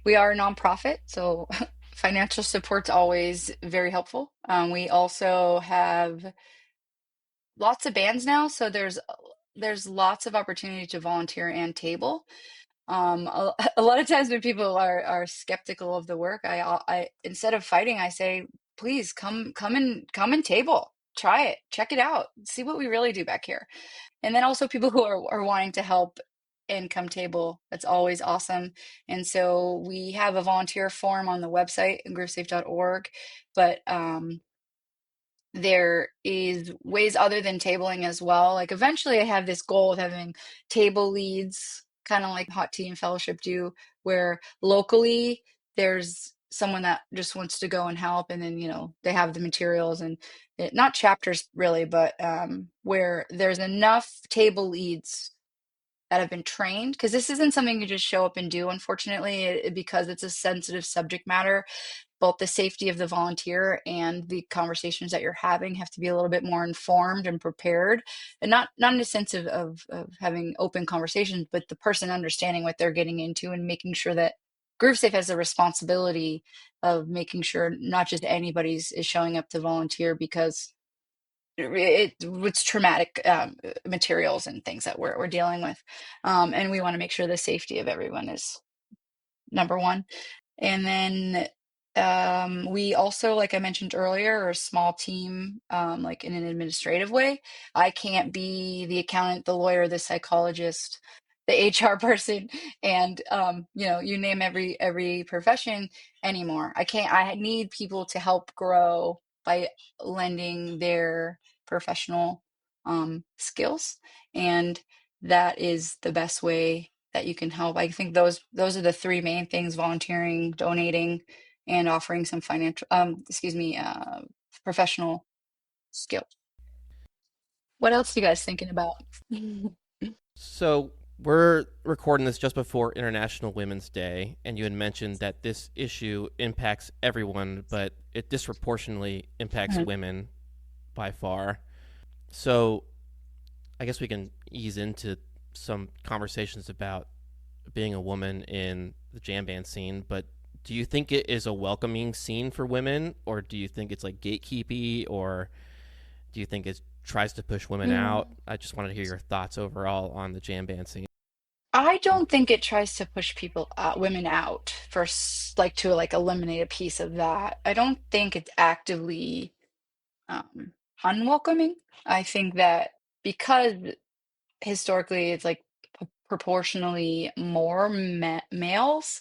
[SPEAKER 3] we are a nonprofit, so financial support's always very helpful. We also have lots of bands now, so there's lots of opportunity to volunteer and table. A lot of times when people are skeptical of the work, I instead of fighting, I say, please come and table, try it, check it out, see what we really do back here. And then also people who are wanting to help and come table, that's always awesome. And so we have a volunteer form on the website, groovesafe.org, but there is ways other than tabling as well. Like eventually I have this goal of having table leads, kind of like Hot Tea and Fellowship do, where locally there's someone that just wants to go and help, and then, you know, they have the materials, and not chapters really, but where there's enough table leads that have been trained, because this isn't something you just show up and do, unfortunately, because it's a sensitive subject matter. Both the safety of the volunteer and the conversations that you're having have to be a little bit more informed and prepared, and not in a sense of having open conversations, but the person understanding what they're getting into, and making sure that GrooveSafe has the responsibility of making sure not just anybody's is showing up to volunteer because it's traumatic materials and things that we're dealing with, and we want to make sure the safety of everyone is number one. And then we also, like I mentioned earlier, are a small team, like in an administrative way. I can't be the accountant, the lawyer, the psychologist, the HR person, and you know, you name every profession anymore. I can't. I need people to help grow by lending their professional skills, and that is the best way that you can help. I think those are the three main things: volunteering, donating, and offering some financial professional skills. What else are you guys thinking about?
[SPEAKER 4] So we're recording this just before International Women's Day, and you had mentioned that this issue impacts everyone, but it disproportionately impacts
[SPEAKER 3] Mhm.
[SPEAKER 4] women. by far. So I guess we can ease into some conversations about being a woman in the jam band scene, but do you think it is a welcoming scene for women, or do you think it's like gatekeepy, or do you think it tries to push women
[SPEAKER 3] Mm.
[SPEAKER 4] out? I just wanted to hear your thoughts overall on the jam band scene.
[SPEAKER 3] I don't think it tries to push women out like to like eliminate a piece of that. I don't think it's actively um, unwelcoming. I think that because historically it's like proportionally more males,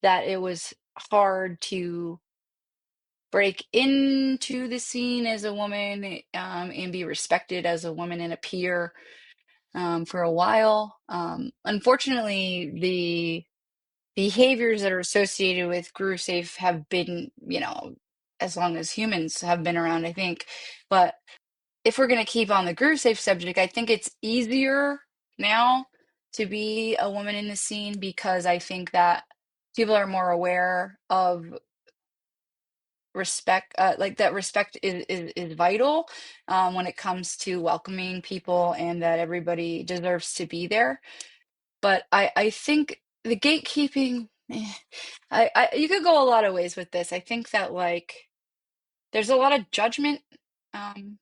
[SPEAKER 3] that it was hard to break into the scene as a woman, and be respected as a woman and a peer, for a while. Unfortunately, the behaviors that are associated with GrooveSafe have been, as long as humans have been around, I think. But if we're going to keep on the GrooveSafe subject, I think it's easier now to be a woman in the scene because I think that people are more aware of respect, like that respect is vital, when it comes to welcoming people, and that everybody deserves to be there. But I think the gatekeeping, you could go a lot of ways with this. I think that like there's a lot of judgment um,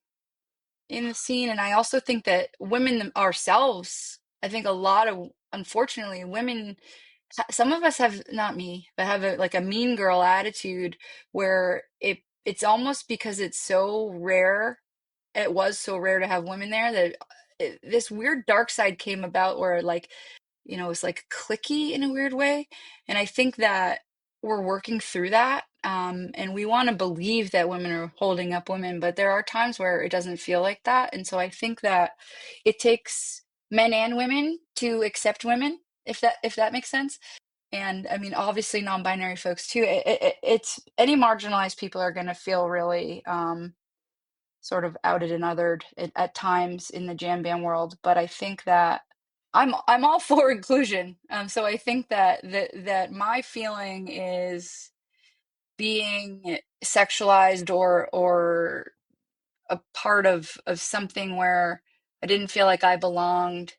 [SPEAKER 3] in the scene, and I also think that ourselves, I think a lot of, unfortunately, women, some of us have, not me, but have like a mean girl attitude where it's almost because it's so rare. It was so rare to have women there that this weird dark side came about where like, it's like clicky in a weird way. And I think that we're working through that. And we want to believe that women are holding up women, but there are times where it doesn't feel like that. And so I think that it takes men and women to accept women, if that makes sense. And I mean, obviously, non-binary folks too. It's any marginalized people are going to feel really sort of outed and othered at times in the jam band world. But I think that I'm all for inclusion. So I think that my feeling is being sexualized or a part of something where I didn't feel like I belonged,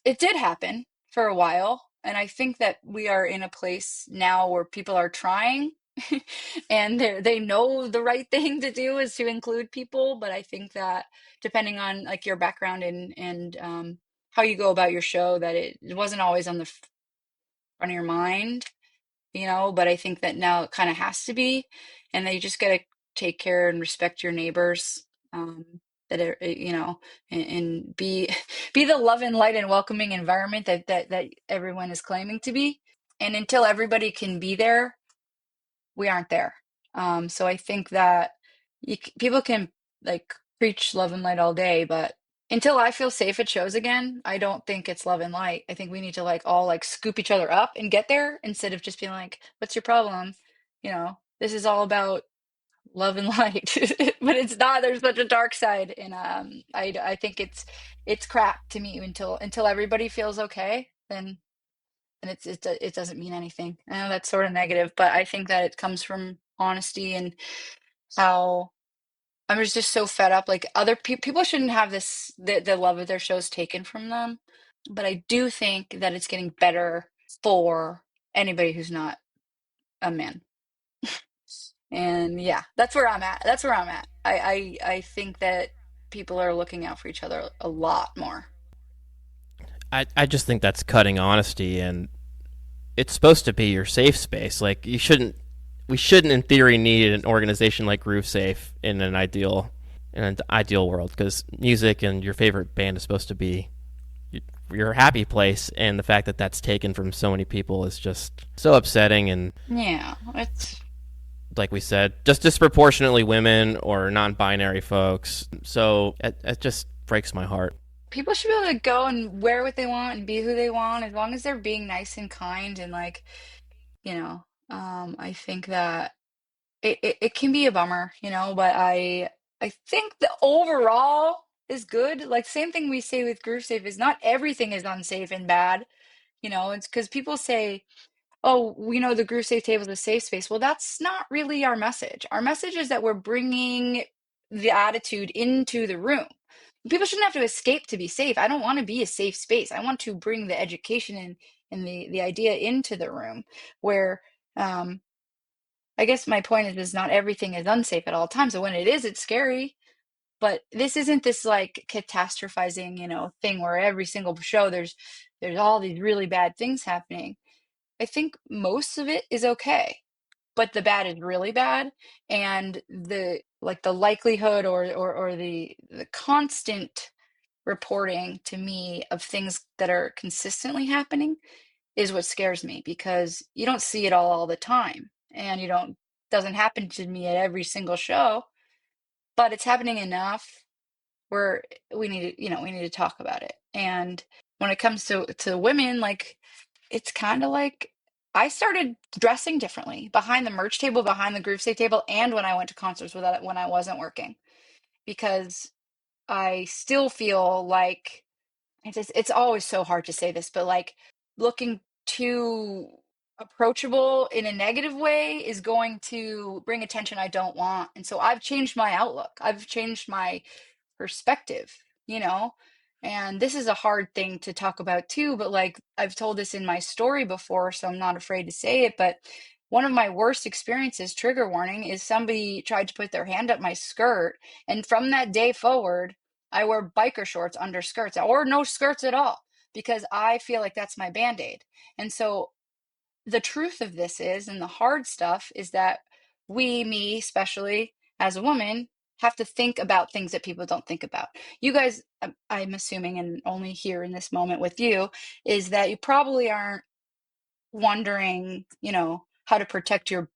[SPEAKER 3] it did happen for a while. And I think that we are in a place now where people are trying and they know the right thing to do is to include people. But I think that depending on like your background and how you go about your show, that it wasn't always on the front of your mind, but I think that now it kind of has to be, and they just got to take care and respect your neighbors, um, that are, and be be the love and light and welcoming environment that everyone is claiming to be. And until everybody can be there, we aren't there. So I think that people can like preach love and light all day, but until I feel safe at shows again, I don't think it's love and light. I think we need to like all like scoop each other up and get there instead of just being like, "What's your problem?" This is all about love and light, but it's not. There's such a dark side, and I think it's crap to me until everybody feels okay, then it doesn't mean anything. I know that's sort of negative, but I think that it comes from honesty and how I'm just so fed up. Like other people shouldn't have the love of their shows taken from them, but I do think that it's getting better for anybody who's not a man. And yeah, that's where I'm at. That's where I'm at. I think that people are looking out for each other a lot more.
[SPEAKER 4] I just think that's cutting honesty, and it's supposed to be your safe space. Like we shouldn't in theory need an organization like GrooveSafe in an ideal world, because music and your favorite band is supposed to be your happy place, and the fact that that's taken from so many people is just so upsetting. And
[SPEAKER 3] Yeah, it's
[SPEAKER 4] like we said, just disproportionately women or non-binary folks. So it just breaks my heart.
[SPEAKER 3] people should be able to go and wear what they want and be who they want as long as they're being nice and kind and like, you know, I think that it can be a bummer, but I think the overall is good. Like same thing we say with GrooveSafe is not everything is unsafe and bad. It's because people say, oh, we know the GrooveSafe table is a safe space. Well, that's not really our message. Our message is that we're bringing the attitude into the room. People shouldn't have to escape to be safe. I don't want to be a safe space. I want to bring the education and the idea into the room where, I guess my point is not everything is unsafe at all times. So when it is, it's scary. But this isn't this like catastrophizing, thing where every single show there's all these really bad things happening. I think most of it is okay, but the bad is really bad, and the likelihood or the constant reporting to me of things that are consistently happening is what scares me, because you don't see it all the time, and you don't doesn't happen to me at every single show, but it's happening enough where we need to talk about it. And when it comes to women, like, it's kind of like I started dressing differently behind the merch table, behind the GrooveSafe table, and when I went to concerts without when I wasn't working, because I still feel like it's always so hard to say this, but like looking too approachable in a negative way is going to bring attention I don't want. And so I've changed my outlook. I've changed my perspective, you know? And this is a hard thing to talk about too, but like I've told this in my story before, so I'm not afraid to say it. But one of my worst experiences, trigger warning, is somebody tried to put their hand up my skirt. And from that day forward, I wear biker shorts under skirts or no skirts at all, because I feel like that's my band-aid. And so the truth of this is, and the hard stuff is that me especially as a woman, have to think about things that people don't think about. You guys, I'm assuming, and only here in this moment with you, is that you probably aren't wondering, how to protect your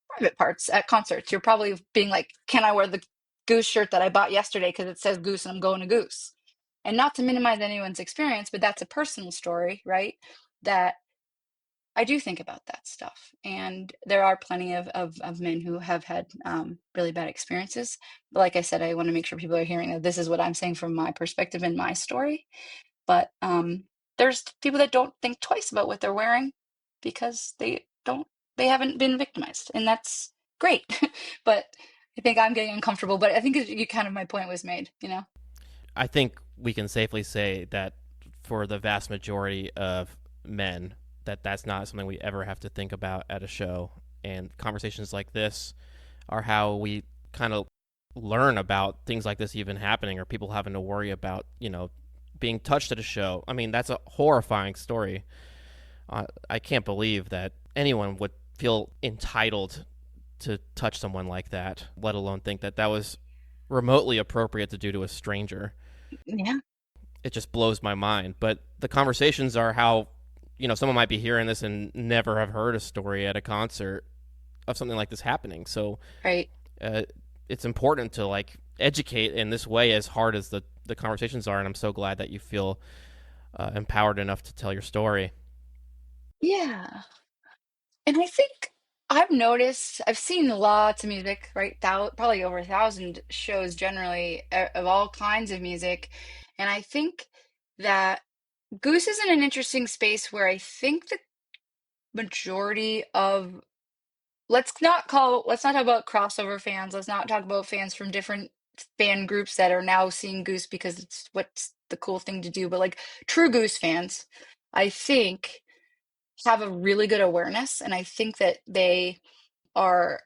[SPEAKER 3] private parts at concerts. You're probably being like, can I wear the Goose shirt that I bought yesterday because it says Goose and I'm going to Goose? And not to minimize anyone's experience, but that's a personal story, right? That I do think about that stuff. And there are plenty of men who have had really bad experiences. But like I said, I want to make sure people are hearing that this is what I'm saying from my perspective and my story. But there's people that don't think twice about what they're wearing because they haven't been victimized. And that's great. But I think I'm getting uncomfortable. But I think you kind of, my point was made.
[SPEAKER 4] I think we can safely say that for the vast majority of men, that's not something we ever have to think about at a show. And conversations like this are how we kind of learn about things like this even happening, or people having to worry about, being touched at a show. I mean, that's a horrifying story. I can't believe that anyone would feel entitled to touch someone like that, let alone think that that was remotely appropriate to do to a stranger.
[SPEAKER 3] Yeah.
[SPEAKER 4] It just blows my mind. But the conversations are how, someone might be hearing this and never have heard a story at a concert of something like this happening. So
[SPEAKER 3] Right.
[SPEAKER 4] It's important to like educate in this way, as hard as the conversations are. And I'm so glad that you feel empowered enough to tell your story.
[SPEAKER 3] Yeah. And I think I've seen lots of music, right? Probably over 1,000 shows generally, of all kinds of music. And I think that Goose is in an interesting space where I think the majority of, let's not talk about crossover fans. Let's not talk about fans from different fan groups that are now seeing Goose because it's what's the cool thing to do. But like true Goose fans, I think, have a really good awareness, and I think that they are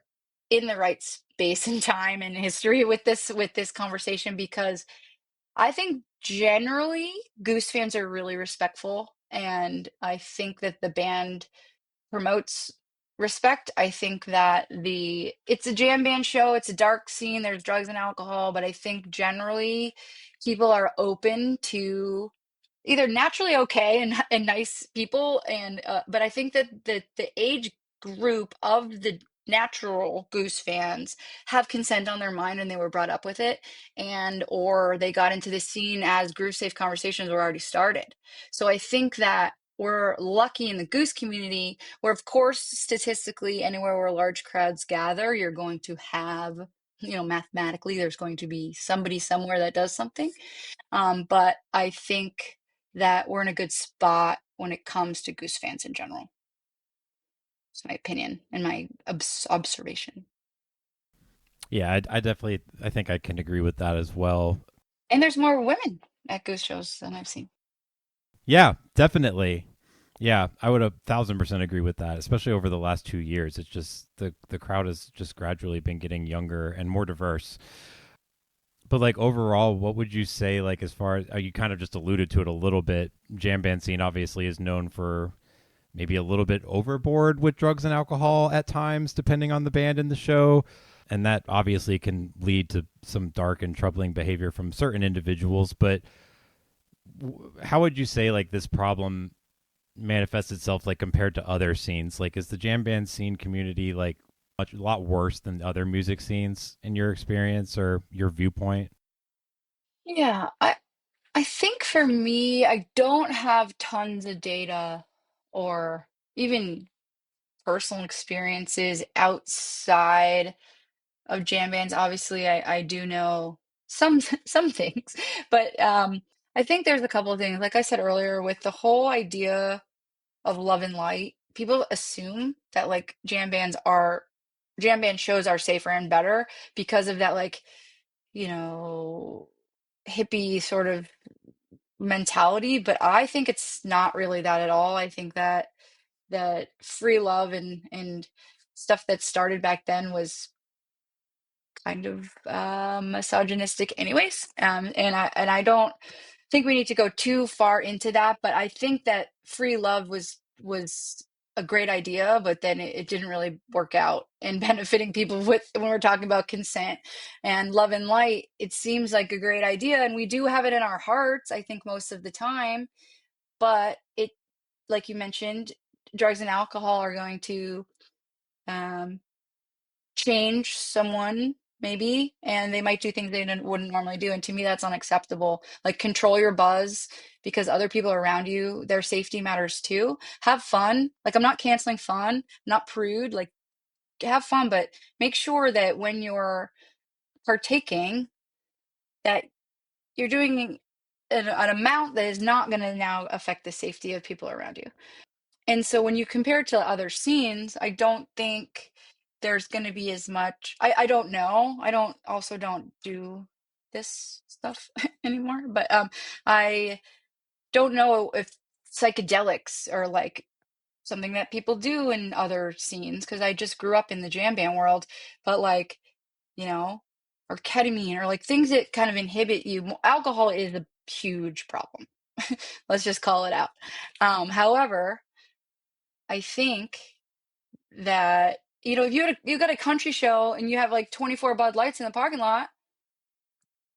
[SPEAKER 3] in the right space and time and history with this conversation, because I think generally Goose fans are really respectful, and I think that the band promotes respect. I think that it's a jam band show, it's a dark scene, there's drugs and alcohol, but I think generally people are open to either naturally okay and nice people, and but I think that the age group of the natural Goose fans have consent on their mind and they were brought up with it, and or they got into the scene as GrooveSafe conversations were already started. So I think that we're lucky in the Goose community, where of course statistically anywhere where large crowds gather, you're going to have, mathematically there's going to be somebody somewhere that does something. But I think that we're in a good spot when it comes to Goose fans in general. It's my opinion and my observation.
[SPEAKER 2] Yeah, I think I can agree with that as well.
[SPEAKER 3] And there's more women at Goose shows than I've seen.
[SPEAKER 2] Yeah, definitely. Yeah, I would 1,000% agree with that, especially over the last 2 years. It's just the crowd has just gradually been getting younger and more diverse. But like overall, what would you say, like, as far as you kind of just alluded to it a little bit? Jam band scene obviously is known for maybe a little bit overboard with drugs and alcohol at times, depending on the band and the show. And that obviously can lead to some dark and troubling behavior from certain individuals. But how would you say like this problem manifests itself like compared to other scenes? Like, is the jam band scene community like a lot worse than other music scenes in your experience or your viewpoint?
[SPEAKER 3] Yeah, I think for me, I don't have tons of data or even personal experiences outside of jam bands. Obviously, I do know some some things, but I think there's a couple of things. Like I said earlier, with the whole idea of love and light, people assume that like jam band shows are safer and better because of that, like, you know, hippie sort of mentality. But I think it's not really that at all. I think that free love and stuff that started back then was kind of misogynistic anyways. And I don't think we need to go too far into that, but I think that free love was a great idea, but then it didn't really work out in benefiting people with when we're talking about consent. And love and light, it seems like a great idea, and we do have it in our hearts, I think, most of the time. But it, like you mentioned, drugs and alcohol are going to um, change someone maybe, and they might do things they wouldn't normally do, and to me that's unacceptable. Like, control your buzz, because other people around you, their safety matters too. Have fun. Like, I'm not canceling fun, I'm not prude. Like, have fun, but make sure that when you're partaking, that you're doing an amount that is not going to now affect the safety of people around you. And so when you compare it to other scenes, I don't think there's going to be as much. I don't know. I don't do this stuff anymore, but I don't know if psychedelics are like something that people do in other scenes, because I just grew up in the jam band world. But like, you know, or ketamine, or like things that kind of inhibit you. Alcohol is a huge problem. Let's just call it out. However, I think that, if you got a country show and you have like 24 Bud Lights in the parking lot,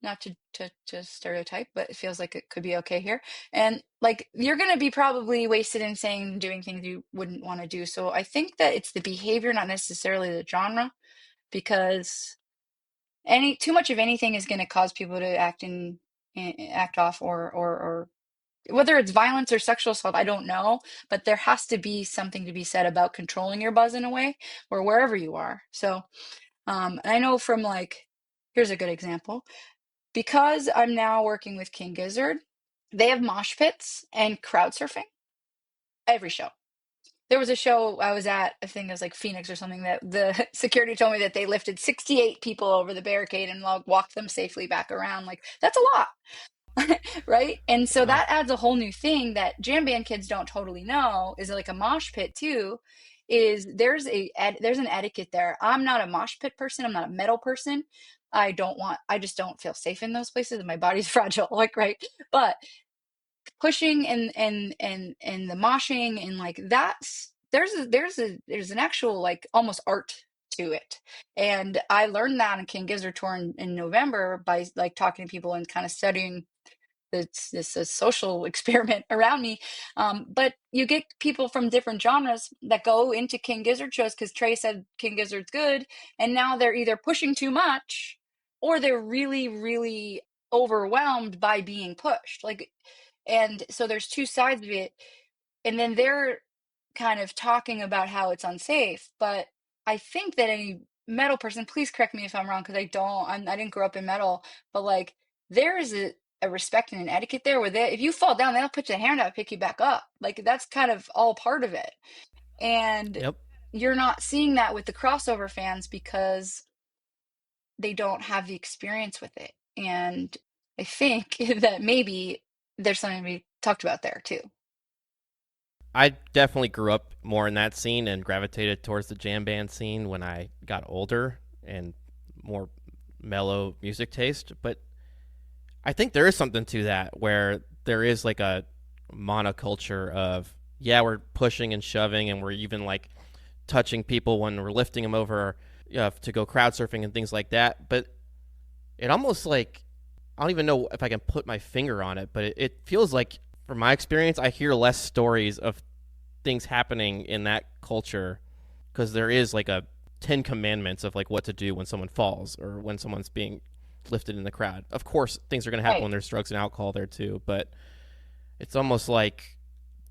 [SPEAKER 3] not to stereotype, but it feels like it could be okay here. And like, you're going to be probably wasted, insane, doing things you wouldn't want to do. So I think that it's the behavior, not necessarily the genre, because any too much of anything is going to cause people to act off, or whether it's violence or sexual assault, I don't know, but there has to be something to be said about controlling your buzz in a way, or wherever you are. So, and I know from, like, here's a good example. Because I'm now working with King Gizzard, they have mosh pits and crowd surfing every show. There was a show I was at, I think it was like Phoenix or something, that the security told me that they lifted 68 people over the barricade and walked them safely back around. Like, that's a lot. Right? And so
[SPEAKER 4] Wow.
[SPEAKER 3] that adds a whole new thing that jam band kids don't totally know, is like a mosh pit too. Is there's an etiquette there. I'm not a mosh pit person. I'm not a metal person. I just don't feel safe in those places, and my body's fragile. Like, right. But pushing and the moshing, and like, there's an actual, like, almost art to it. And I learned that on King Gizzard tour in November, by like talking to people and kind of studying this social experiment around me. But you get people from different genres that go into King Gizzard shows because Trey said King Gizzard's good, and now they're either pushing too much, or they're really, really overwhelmed by being pushed. Like, and so there's two sides of it, and then they're kind of talking about how it's unsafe. But I think that any metal person, please correct me if I'm wrong, because I didn't grow up in metal, but like, there is a respect and an etiquette there, where if you fall down, they'll put your hand out, pick you back up. Like, that's kind of all part of it. And
[SPEAKER 4] Yep.
[SPEAKER 3] you're not seeing that with the crossover fans, because they don't have the experience with it. And I think that maybe there's something to be talked about there too.
[SPEAKER 4] I definitely grew up more in that scene and gravitated towards the jam band scene when I got older and more mellow music taste. But I think there is something to that where there is like a monoculture of, yeah, we're pushing and shoving and we're even like touching people when we're lifting them over to go crowd surfing and things like that. But it almost like, I don't even know if I can put my finger on it, but it feels like, from my experience, I hear less stories of things happening in that culture because there is like a 10 commandments of like what to do when someone falls or when someone's being lifted in the crowd. Of course, things are going to happen
[SPEAKER 3] Right.
[SPEAKER 4] when there's drugs and alcohol there too, but it's almost like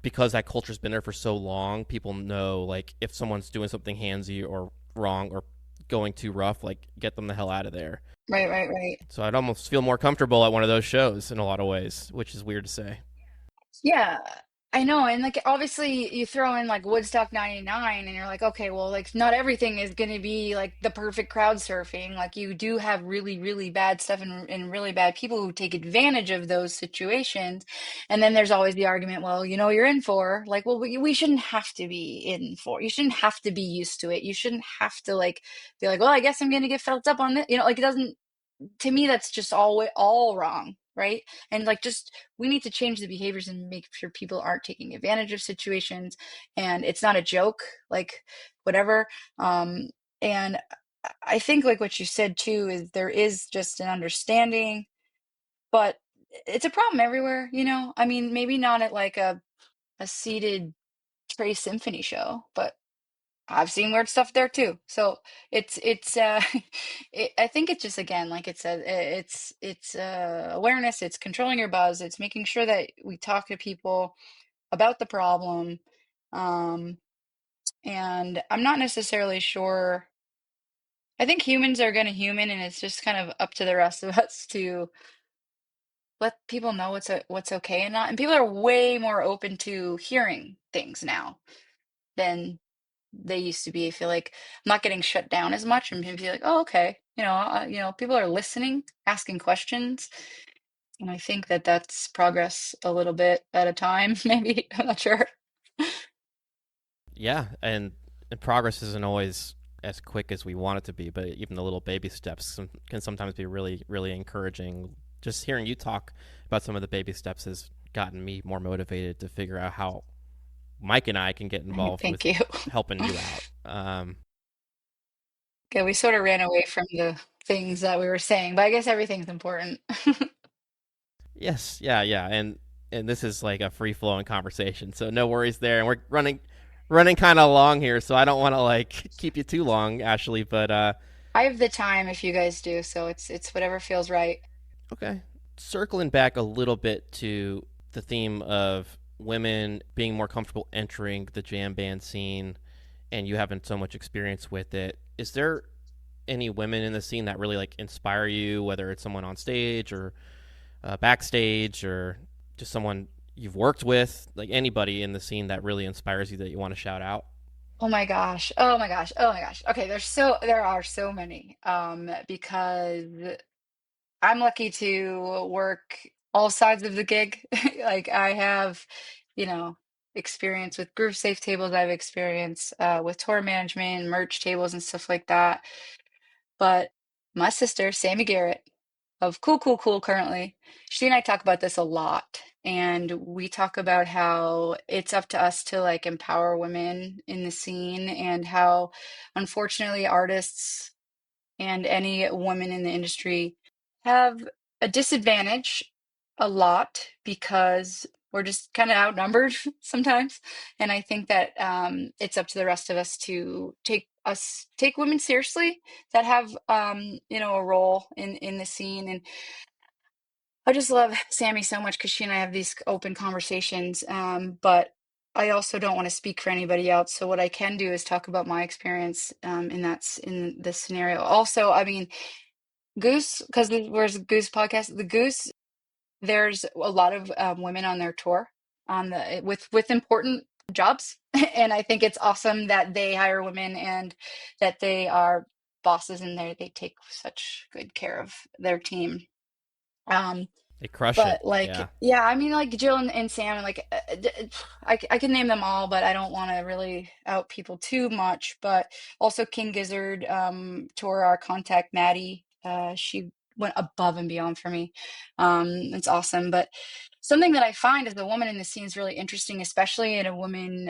[SPEAKER 4] because that culture's been there for so long, people know like if someone's doing something handsy or wrong or going too rough, like get them the hell out of there.
[SPEAKER 3] Right, right, right.
[SPEAKER 4] So I'd almost feel more comfortable at one of those shows in a lot of ways, which is weird to say.
[SPEAKER 3] Yeah, I know. And like obviously you throw in like Woodstock 99 and you're like, okay, well, like not everything is going to be like the perfect crowd surfing. Like you do have really, really bad stuff and really bad people who take advantage of those situations. And then there's always the argument, well, you know, you're in for like, well, we shouldn't have to be in for, you shouldn't have to be used to it. You shouldn't have to like be like, well, I guess I'm going to get felt up on it. You know, like it doesn't, to me that's just all wrong, right? And like just we need to change the behaviors and make sure people aren't taking advantage of situations and it's not a joke, like whatever. And I think like what you said too is there is just an understanding, but it's a problem everywhere, you know. I mean, maybe not at like a seated Trey Symphony show, but I've seen weird stuff there too. So it's I think it's just again, like it said, it's awareness, it's controlling your buzz, it's making sure that we talk to people about the problem. Um, and I'm not necessarily sure. I think humans are gonna human, and it's just kind of up to the rest of us to let people know what's okay and not. And people are way more open to hearing things now than they used to be. I feel like I'm not getting shut down as much, and people feel like, oh, okay, you know, people are listening, asking questions, and I think that that's progress a little bit at a time, maybe. I'm not sure.
[SPEAKER 4] Yeah, and progress isn't always as quick as we want it to be, but even the little baby steps can sometimes be really, really encouraging. Just hearing you talk about some of the baby steps has gotten me more motivated to figure out how Mike and I can get involved
[SPEAKER 3] Thank
[SPEAKER 4] with
[SPEAKER 3] you.
[SPEAKER 4] helping you out.
[SPEAKER 3] Yeah, we sort of ran away from the things that we were saying, but I guess everything's important.
[SPEAKER 4] Yes, yeah, yeah, and this is like a free flowing conversation, so no worries there. And we're running kind of long here, so I don't want to like keep you too long, Ashley. But
[SPEAKER 3] I have the time if you guys do, so it's whatever feels right.
[SPEAKER 4] okay, circling back a little bit to the theme of women being more comfortable entering the jam band scene, and you having so much experience with it. Is there any women in the scene that really like inspire you, whether it's someone on stage or backstage or just someone you've worked with, like anybody in the scene that really inspires you that you want to shout out?
[SPEAKER 3] Oh my gosh. Oh my gosh. Oh my gosh. Okay, there are so many. Because I'm lucky to work all sides of the gig. Like I have, you know, experience with GrooveSafe tables. I've experience with tour management, merch tables, and stuff like that. But my sister, Sammy Garrett, of Cool Cool Cool currently, she and I talk about this a lot. And we talk about how it's up to us to like empower women in the scene and how unfortunately artists and any woman in the industry have a disadvantage a lot because we're just kind of outnumbered sometimes. And I think that it's up to the rest of us to take women seriously that have you know, a role in the scene. And I just love Sammy so much because she and I have these open conversations. But I also don't want to speak for anybody else. So what I can do is talk about my experience in this scenario. Also, I mean, Goose, because where's Goose podcast? The Goose, there's a lot of women on their tour on the with important jobs, and I think it's awesome that they hire women and that they are bosses in there, they take such good care of their team.
[SPEAKER 4] They crush it.
[SPEAKER 3] But like,
[SPEAKER 4] Yeah.
[SPEAKER 3] yeah, I mean, like Jill and Sam, and like, I can name them all, but I don't want to really out people too much. But also King Gizzard, to our contact Maddie, she went above and beyond for me. It's awesome. But something that I find as a woman in the scene is really interesting, especially in a woman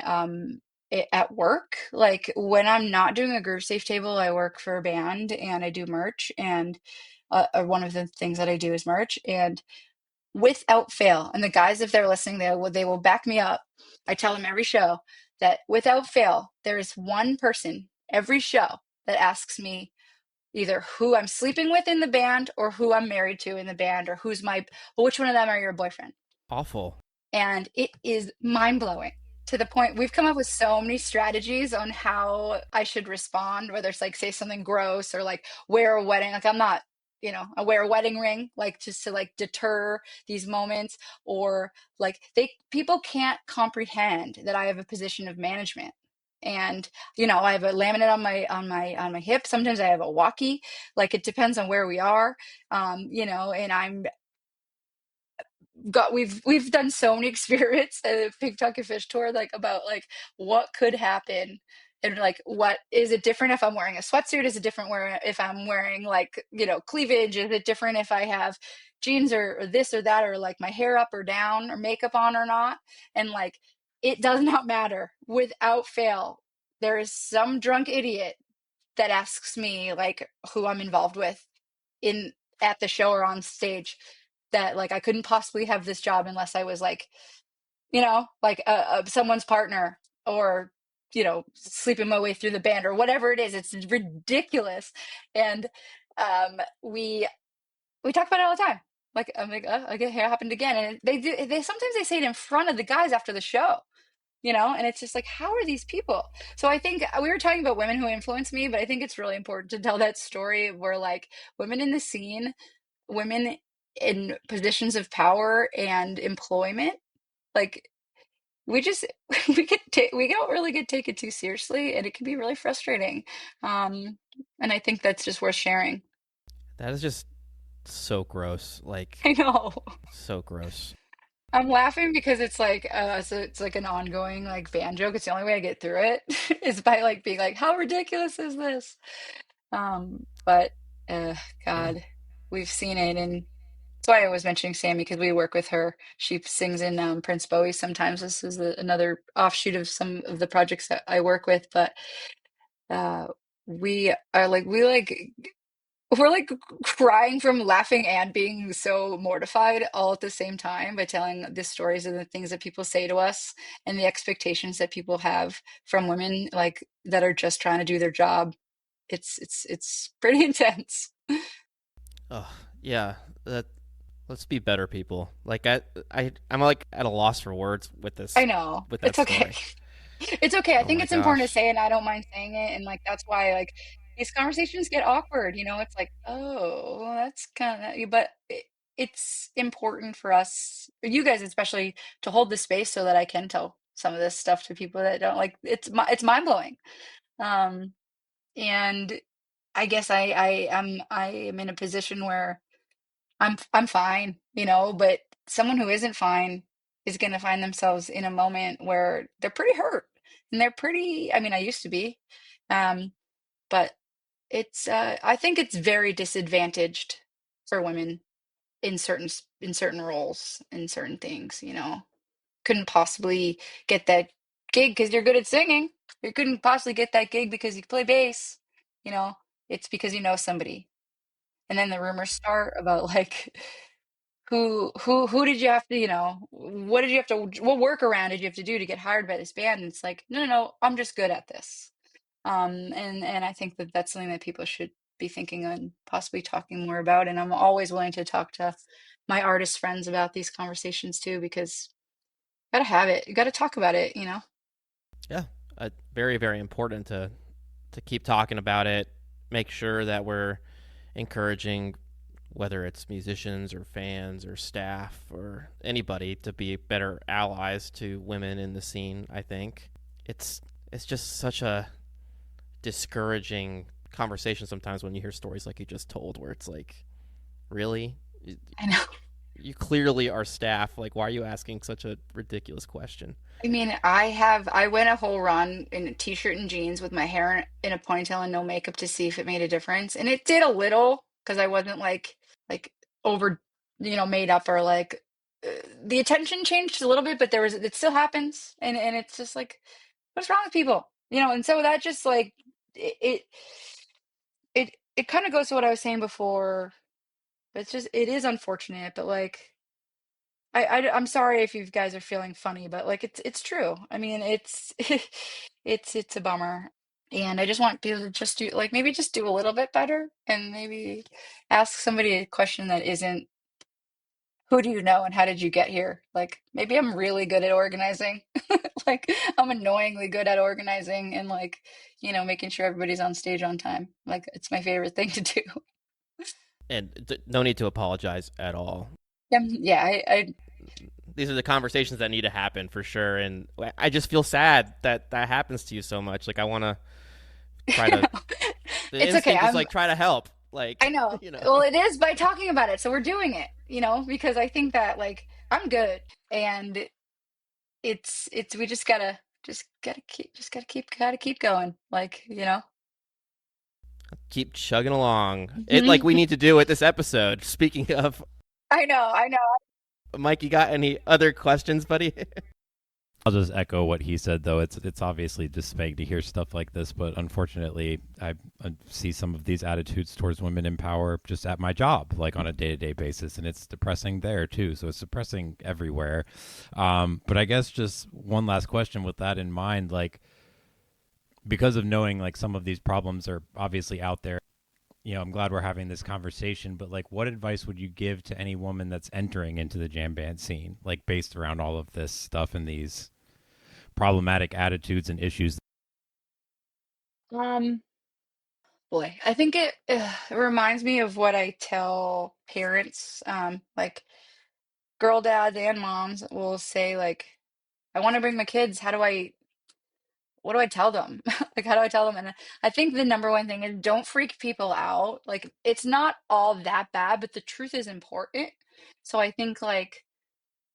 [SPEAKER 3] at work. Like when I'm not doing a GrooveSafe table, I work for a band and I do merch, and one of the things that I do is merch. And without fail, and the guys, if they're listening, they will back me up. I tell them every show that without fail, there is one person every show that asks me either who I'm sleeping with in the band or who I'm married to in the band, or which one of them are your boyfriend?
[SPEAKER 4] Awful.
[SPEAKER 3] And it is mind-blowing, to the point we've come up with so many strategies on how I should respond, whether it's like say something gross or like wear a wedding, like I'm not, I wear a wedding ring, like just to like deter these moments, or like people can't comprehend that I have a position of management. And I have a laminate on my hip. Sometimes I have a walkie. Like it depends on where we are. And we've done so many experiments at the Pig Talk and Fish Tour, like about like what could happen, and like what is it different if I'm wearing a sweatsuit? Is it different if I'm wearing like cleavage? Is it different if I have jeans or this or that, or like my hair up or down or makeup on or not? And like it does not matter. Without fail, there is some drunk idiot that asks me like who I'm involved with in at the show or on stage, that like I couldn't possibly have this job unless I was like like someone's partner, or sleeping my way through the band or whatever it is. It's ridiculous. And we talk about it all the time. Like I'm like, okay, here it happened again. And they sometimes they say it in front of the guys after the show, and it's just like, how are these people? So I think we were talking about women who influence me, but I think it's really important to tell that story where like women in the scene, women in positions of power and employment, like we just we don't really get taken too seriously, and it can be really frustrating. And I think that's just worth sharing.
[SPEAKER 4] That is just so gross. Like,
[SPEAKER 3] I know.
[SPEAKER 4] so gross.
[SPEAKER 3] I'm laughing because it's like so it's like an ongoing like band joke. It's the only way I get through it is by like being like, how ridiculous is this? But
[SPEAKER 4] Yeah.
[SPEAKER 3] God, we've seen it. And that's why I was mentioning Sammy, because we work with her. She sings in Prince Bowie sometimes. This is another offshoot of some of the projects that I work with. But uh, we are like, we're like crying from laughing and being so mortified all at the same time by telling the stories and the things that people say to us, and the expectations that people have from women like that are just trying to do their job. It's pretty intense.
[SPEAKER 4] Oh, yeah. That Let's be better people. Like I'm like at a loss for words with
[SPEAKER 3] I
[SPEAKER 4] this
[SPEAKER 3] know.
[SPEAKER 4] with that
[SPEAKER 3] It's okay.
[SPEAKER 4] story.
[SPEAKER 3] It's okay. I
[SPEAKER 4] Oh
[SPEAKER 3] think
[SPEAKER 4] my
[SPEAKER 3] it's important to
[SPEAKER 4] gosh.
[SPEAKER 3] say, and I don't mind saying it. And like that's why like these conversations get awkward. It's like, oh, well, that's kind of. But it's important for us, you guys especially, to hold the space so that I can tell some of this stuff to people that don't like. It's mind blowing. Um, and I guess I am in a position where I'm fine, but someone who isn't fine is going to find themselves in a moment where they're pretty hurt, and they're pretty, I mean, I used to be, um, but I think it's very disadvantaged for women in certain roles, in certain things, couldn't possibly get that gig because you're good at singing. You couldn't possibly get that gig because you play bass, you know, it's because you know somebody. And then the rumors start about like who did you have to, what did you have to, what workaround did you have to do to get hired by this band? And it's like, no, no, no, I'm just good at this. And I think that that's something that people should be thinking and possibly talking more about. And I'm always willing to talk to my artist friends about these conversations too, because you gotta have it. You gotta talk about it.
[SPEAKER 4] Yeah. Very, very important to keep talking about it. Make sure that we're encouraging, whether it's musicians or fans or staff or anybody, to be better allies to women in the scene. I think it's just such a discouraging conversation sometimes when you hear stories like you just told, where it's like, really,
[SPEAKER 3] I know.
[SPEAKER 4] you clearly are staff. Like, why are you asking such a ridiculous question?
[SPEAKER 3] I mean, I went a whole run in a t-shirt and jeans with my hair in a ponytail and no makeup to see if it made a difference. And it did a little because I wasn't like over, made up or like uh, the attention changed a little bit, but it still happens. And it's just like, what's wrong with people? And so that just like it it kind of goes to what I was saying before. It is unfortunate, but like I'm sorry if you guys are feeling funny, but like it's true. I mean, it's it's a bummer. And I just want people to just do like maybe just do a little bit better and maybe ask somebody a question that isn't who do you know and how did you get here? Like maybe I'm really good at organizing. Like I'm annoyingly good at organizing and like, making sure everybody's on stage on time. Like it's my favorite thing to do.
[SPEAKER 4] And no need to apologize at all.
[SPEAKER 3] Yeah, I
[SPEAKER 4] These are the conversations that need to happen for sure. And I just feel sad that that happens to you so much. Like I want to try to. The
[SPEAKER 3] it's okay.
[SPEAKER 4] instinct is like try to help.
[SPEAKER 3] I
[SPEAKER 4] Like
[SPEAKER 3] know.
[SPEAKER 4] you know.
[SPEAKER 3] Well, it is by talking about it. So we're doing it, because I think that like I'm good and we just gotta keep going. Like,
[SPEAKER 4] Keep chugging along. It like
[SPEAKER 3] Mhm.
[SPEAKER 4] we need to do with this episode. Speaking of,
[SPEAKER 3] I know.
[SPEAKER 4] Mike, you got any other questions, buddy?
[SPEAKER 2] I'll just echo what he said, though. It's obviously dismaying to hear stuff like this, but unfortunately, I see some of these attitudes towards women in power just at my job, like on a day-to-day basis, and it's depressing there too. So it's depressing everywhere. But I guess just one last question with that in mind, like because of knowing like some of these problems are obviously out there. I'm glad we're having this conversation, but like, what advice would you give to any woman that's entering into the jam band scene, like based around all of this stuff and these problematic attitudes and issues?
[SPEAKER 3] Um, Boy, I think it reminds me of what I tell parents, like girl dads and moms will say like, I want to bring my kids. What do I tell them? Like, how do I tell them? And I think the number one thing is don't freak people out. Like, it's not all that bad, but the truth is important. So I think, like,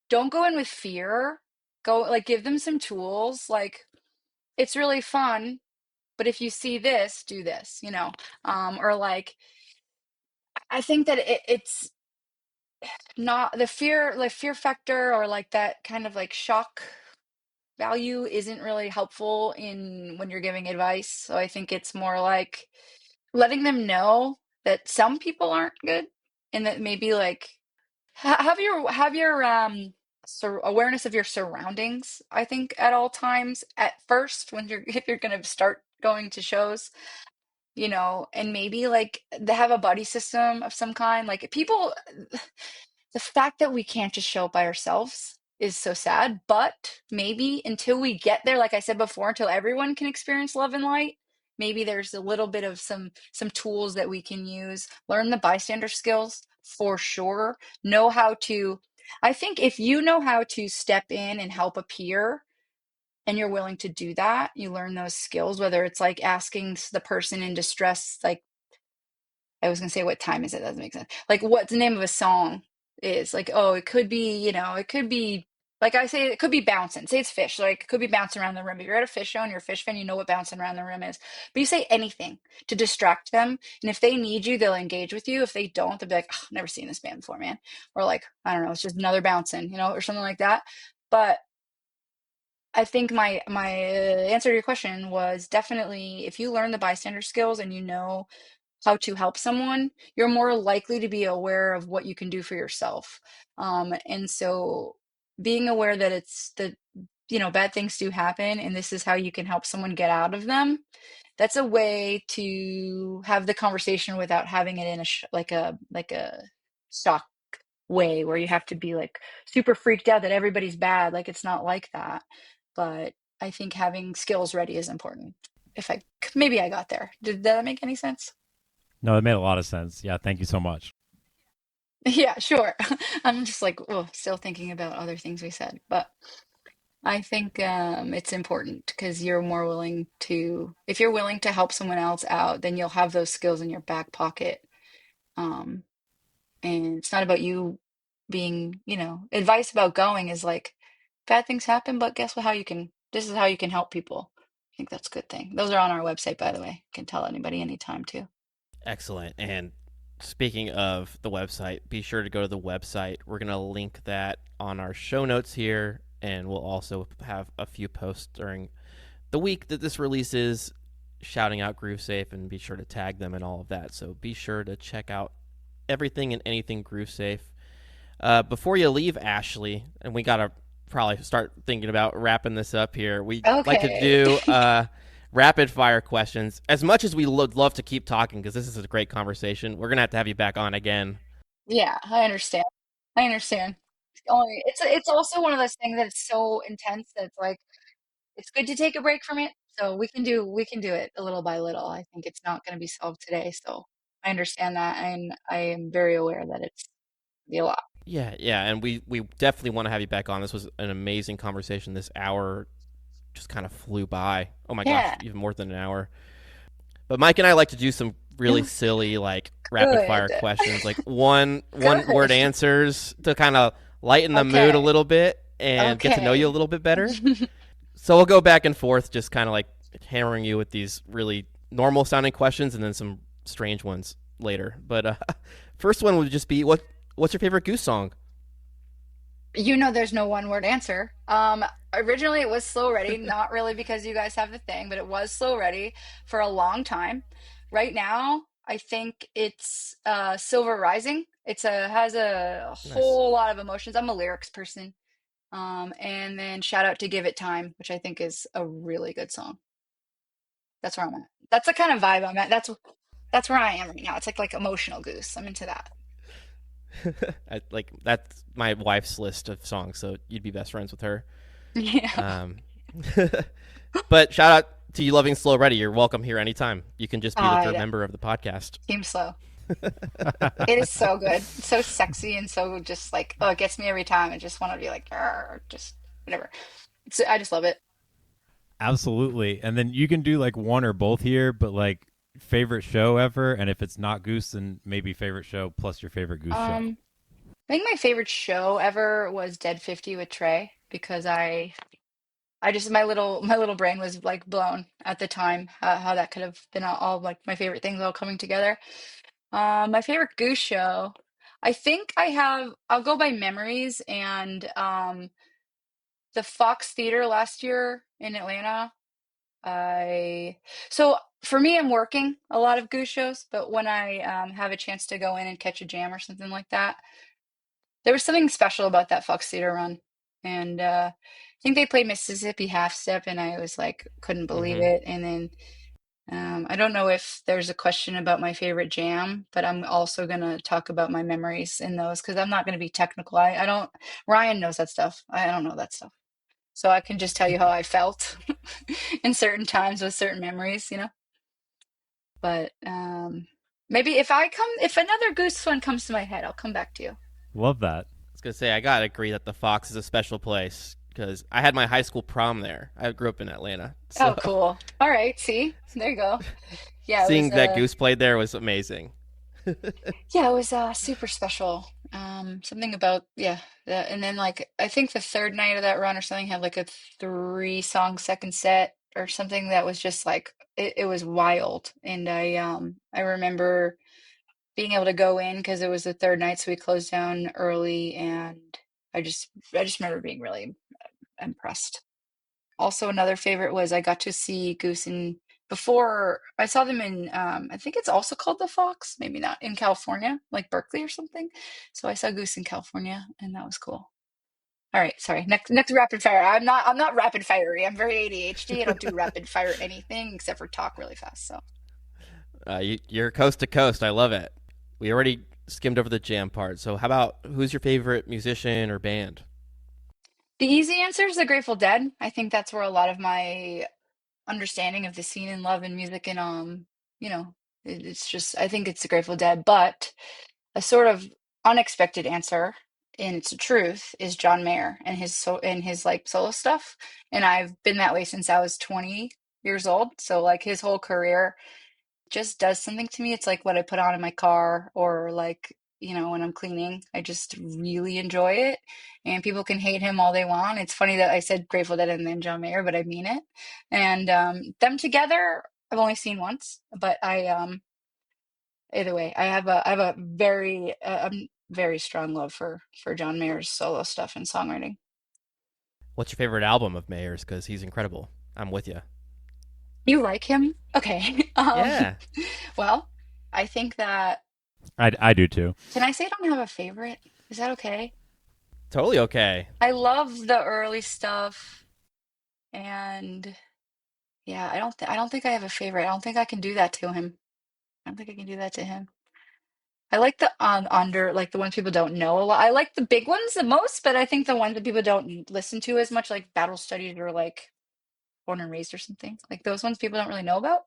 [SPEAKER 3] don't go in with fear. Go, like, give them some tools. Like, it's really fun, but if you see this, do this, Or like, I think that it's not the fear factor or like that kind of like shock value isn't really helpful in when you're giving advice. So I think it's more like letting them know that some people aren't good and that maybe like have your awareness of your surroundings, I think, at all times at first when you're if you're going to start going to shows, and maybe like they have a buddy system of some kind. Like people, the fact that we can't just show up by ourselves is so sad. But maybe until we get there, like I said before, until everyone can experience love and light, maybe there's a little bit of some tools that we can use. Learn the bystander skills for sure. Know how to. I think if you know how to step in and help a peer, and you're willing to do that, you learn those skills. Whether it's like asking the person in distress, like I was gonna say, what time is it? That doesn't make sense. Like, what's the name of a song is like, oh, it could be, it could be, like I say, it could be bouncing. Say it's fish, like it could be bouncing around the room. If you're at a fish show and you're a fish fan, you know what bouncing around the room is. But you say anything to distract them, and if they need you, they'll engage with you. If they don't, they'll be like, oh, never seen this band before, man. Or like, I don't know, it's just another bouncing, or something like that. But I think my answer to your question was definitely if you learn the bystander skills and you know how to help someone, you're more likely to be aware of what you can do for yourself. And so being aware that bad things do happen and this is how you can help someone get out of them, that's a way to have the conversation without having it in like a shock way where you have to be like super freaked out that everybody's bad. Like it's not like that. But I think having skills ready is important. If I maybe I got there. Did that make any sense?
[SPEAKER 2] No, it made a lot of sense. Yeah, thank you so much.
[SPEAKER 3] Yeah, sure. I'm just like, oh, still thinking about other things we said. But I think it's important because you're more willing to, if you're willing to help someone else out, then you'll have those skills in your back pocket. Um, and it's not about you being, advice about going is like bad things happen, but guess what? This is how you can help people. I think that's a good thing. Those are on our website, by the way. You can tell anybody anytime too.
[SPEAKER 4] Excellent. And speaking of the website, be sure to go to the website. We're going to link that on our show notes here, and we'll also have a few posts during the week that this releases, shouting out GrooveSafe, and be sure to tag them and all of that. So be sure to check out everything and anything GrooveSafe. Before you leave, Ashley, and we got to probably start thinking about wrapping this up here. We like to
[SPEAKER 3] Okay.
[SPEAKER 4] do rapid fire questions. As much as we would love to keep talking, because this is a great conversation, we're going to have you back on again.
[SPEAKER 3] Yeah, I understand. I understand. Only it's also one of those things that's so intense that it's like it's good to take a break from it. So we can do it a little by little. I think it's not going to be solved today. So I understand that, and I am very aware that it's gonna be a lot.
[SPEAKER 4] Yeah, yeah, and we definitely want to have you back on. This was an amazing conversation. This hour just kind of flew by. Oh my gosh,
[SPEAKER 3] Yeah,
[SPEAKER 4] even more than an hour. But Mike and I like to do some really silly like rapid fire
[SPEAKER 3] good,
[SPEAKER 4] questions, like one word
[SPEAKER 3] good.
[SPEAKER 4] answers to kind of lighten the mood a
[SPEAKER 3] Okay,
[SPEAKER 4] little bit and get to know you a
[SPEAKER 3] okay.
[SPEAKER 4] little bit better. So we'll go back and forth, just kind of like hammering you with these really normal sounding questions and then some strange ones later. But first one would just be what's your favorite Goose song?
[SPEAKER 3] There's no one word answer. Originally it was Slow Ready, not really because you guys have the thing, but it was Slow Ready for a long time. Right now, I think it's Silver Rising. It's a has a
[SPEAKER 4] Nice.
[SPEAKER 3] whole lot of emotions. I'm a lyrics person. And then shout out to Give It Time, which I think is a really good song. That's where I'm at. That's the kind of vibe I'm at. That's where I am right now. It's like emotional goose. I'm into that.
[SPEAKER 4] Like that's my wife's list of songs, so you'd be best friends with her.
[SPEAKER 3] Yeah.
[SPEAKER 4] Um, but shout out to you loving Slow Ready. You're welcome here anytime. You can just be the third
[SPEAKER 3] Yeah.
[SPEAKER 4] member of the podcast.
[SPEAKER 3] Team Slow. It is so good. It's so sexy and so just like, oh, it gets me every time. I just want to be like, "Arr," just whatever. I just love it.
[SPEAKER 2] Absolutely. And then you can do like one or both here, but like favorite show ever, and if it's not Goose, then maybe favorite show plus your favorite Goose show.
[SPEAKER 3] Um, I think my favorite show ever was Dead 50 with Trey because I just my little brain was like blown at the time how that could have been all like my favorite things all coming together. My favorite Goose show. I think I'll go by memories and the Fox Theater last year in Atlanta. I so for me, I'm working a lot of Goose shows, but when I have a chance to go in and catch a jam or something like that, there was something special about that Fox Theater run. And I think they played Mississippi Half Step, and I was like, couldn't believe
[SPEAKER 4] Mm-hmm.
[SPEAKER 3] it. And then I don't know if there's a question about my favorite jam, but I'm also gonna talk about my memories in those because I'm not gonna be technical. I don't. Ryan knows that stuff. I don't know that stuff. So I can just tell you how I felt in certain times with certain memories. But maybe if another Goose one comes to my head, I'll come back to you.
[SPEAKER 2] Love that.
[SPEAKER 4] I was gonna say I gotta agree that the Fox is a special place because I had my high school prom there. I grew up in Atlanta, so
[SPEAKER 3] Oh, cool. All right, see? There you go. Yeah, it was
[SPEAKER 4] seeing that Goose played there was amazing.
[SPEAKER 3] super special. Something about and then like I think the third night of that run or something had like a 3 song second set or something that was just like it was wild. And I remember being able to go in because it was the third night, so we closed down early, and I just remember being really impressed. Also, another favorite was I got to see Goose in before I saw them in I think it's also called the Fox, maybe not in California, like Berkeley or something. So I saw Goose in California, and that was cool. All right, sorry. Next rapid fire. I'm not rapid fiery. I'm very ADHD. I don't do rapid fire anything except for talk really fast. So
[SPEAKER 4] You're coast to coast. I love it. We already skimmed over the jam part. So how about who's your favorite musician or band?
[SPEAKER 3] the easy answer is the Grateful Dead. I think that's where a lot of my understanding of the scene and love and music and you know, it's just I think it's the Grateful Dead, but a sort of unexpected answer. and it's the truth, is John Mayer and his like solo stuff. And I've been that way since I was 20 years old. So like his whole career just does something to me. It's like what I put on in my car or like, when I'm cleaning. I just really enjoy it. And people can hate him all they want. It's funny that I said Grateful Dead and then John Mayer, but I mean it. And them together, I've only seen once, but either way, I have a very strong love for John Mayer's solo stuff and songwriting.
[SPEAKER 4] What's your favorite album of Mayer's? Because he's incredible. I'm with you.
[SPEAKER 3] You like him? Okay.
[SPEAKER 4] Yeah,
[SPEAKER 3] Well, I think that
[SPEAKER 2] I do too.
[SPEAKER 3] can I say I don't have a favorite? Is that okay?
[SPEAKER 4] totally okay.
[SPEAKER 3] I love the early stuff, and yeah, I don't think I have a favorite. I don't think I can do that to him. I don't think I can do that to him. I like the like the ones people don't know a lot. I like the big ones the most, but I think the ones that people don't listen to as much, like Battle Studies or like Born and Raised or something, like those ones people don't really know about.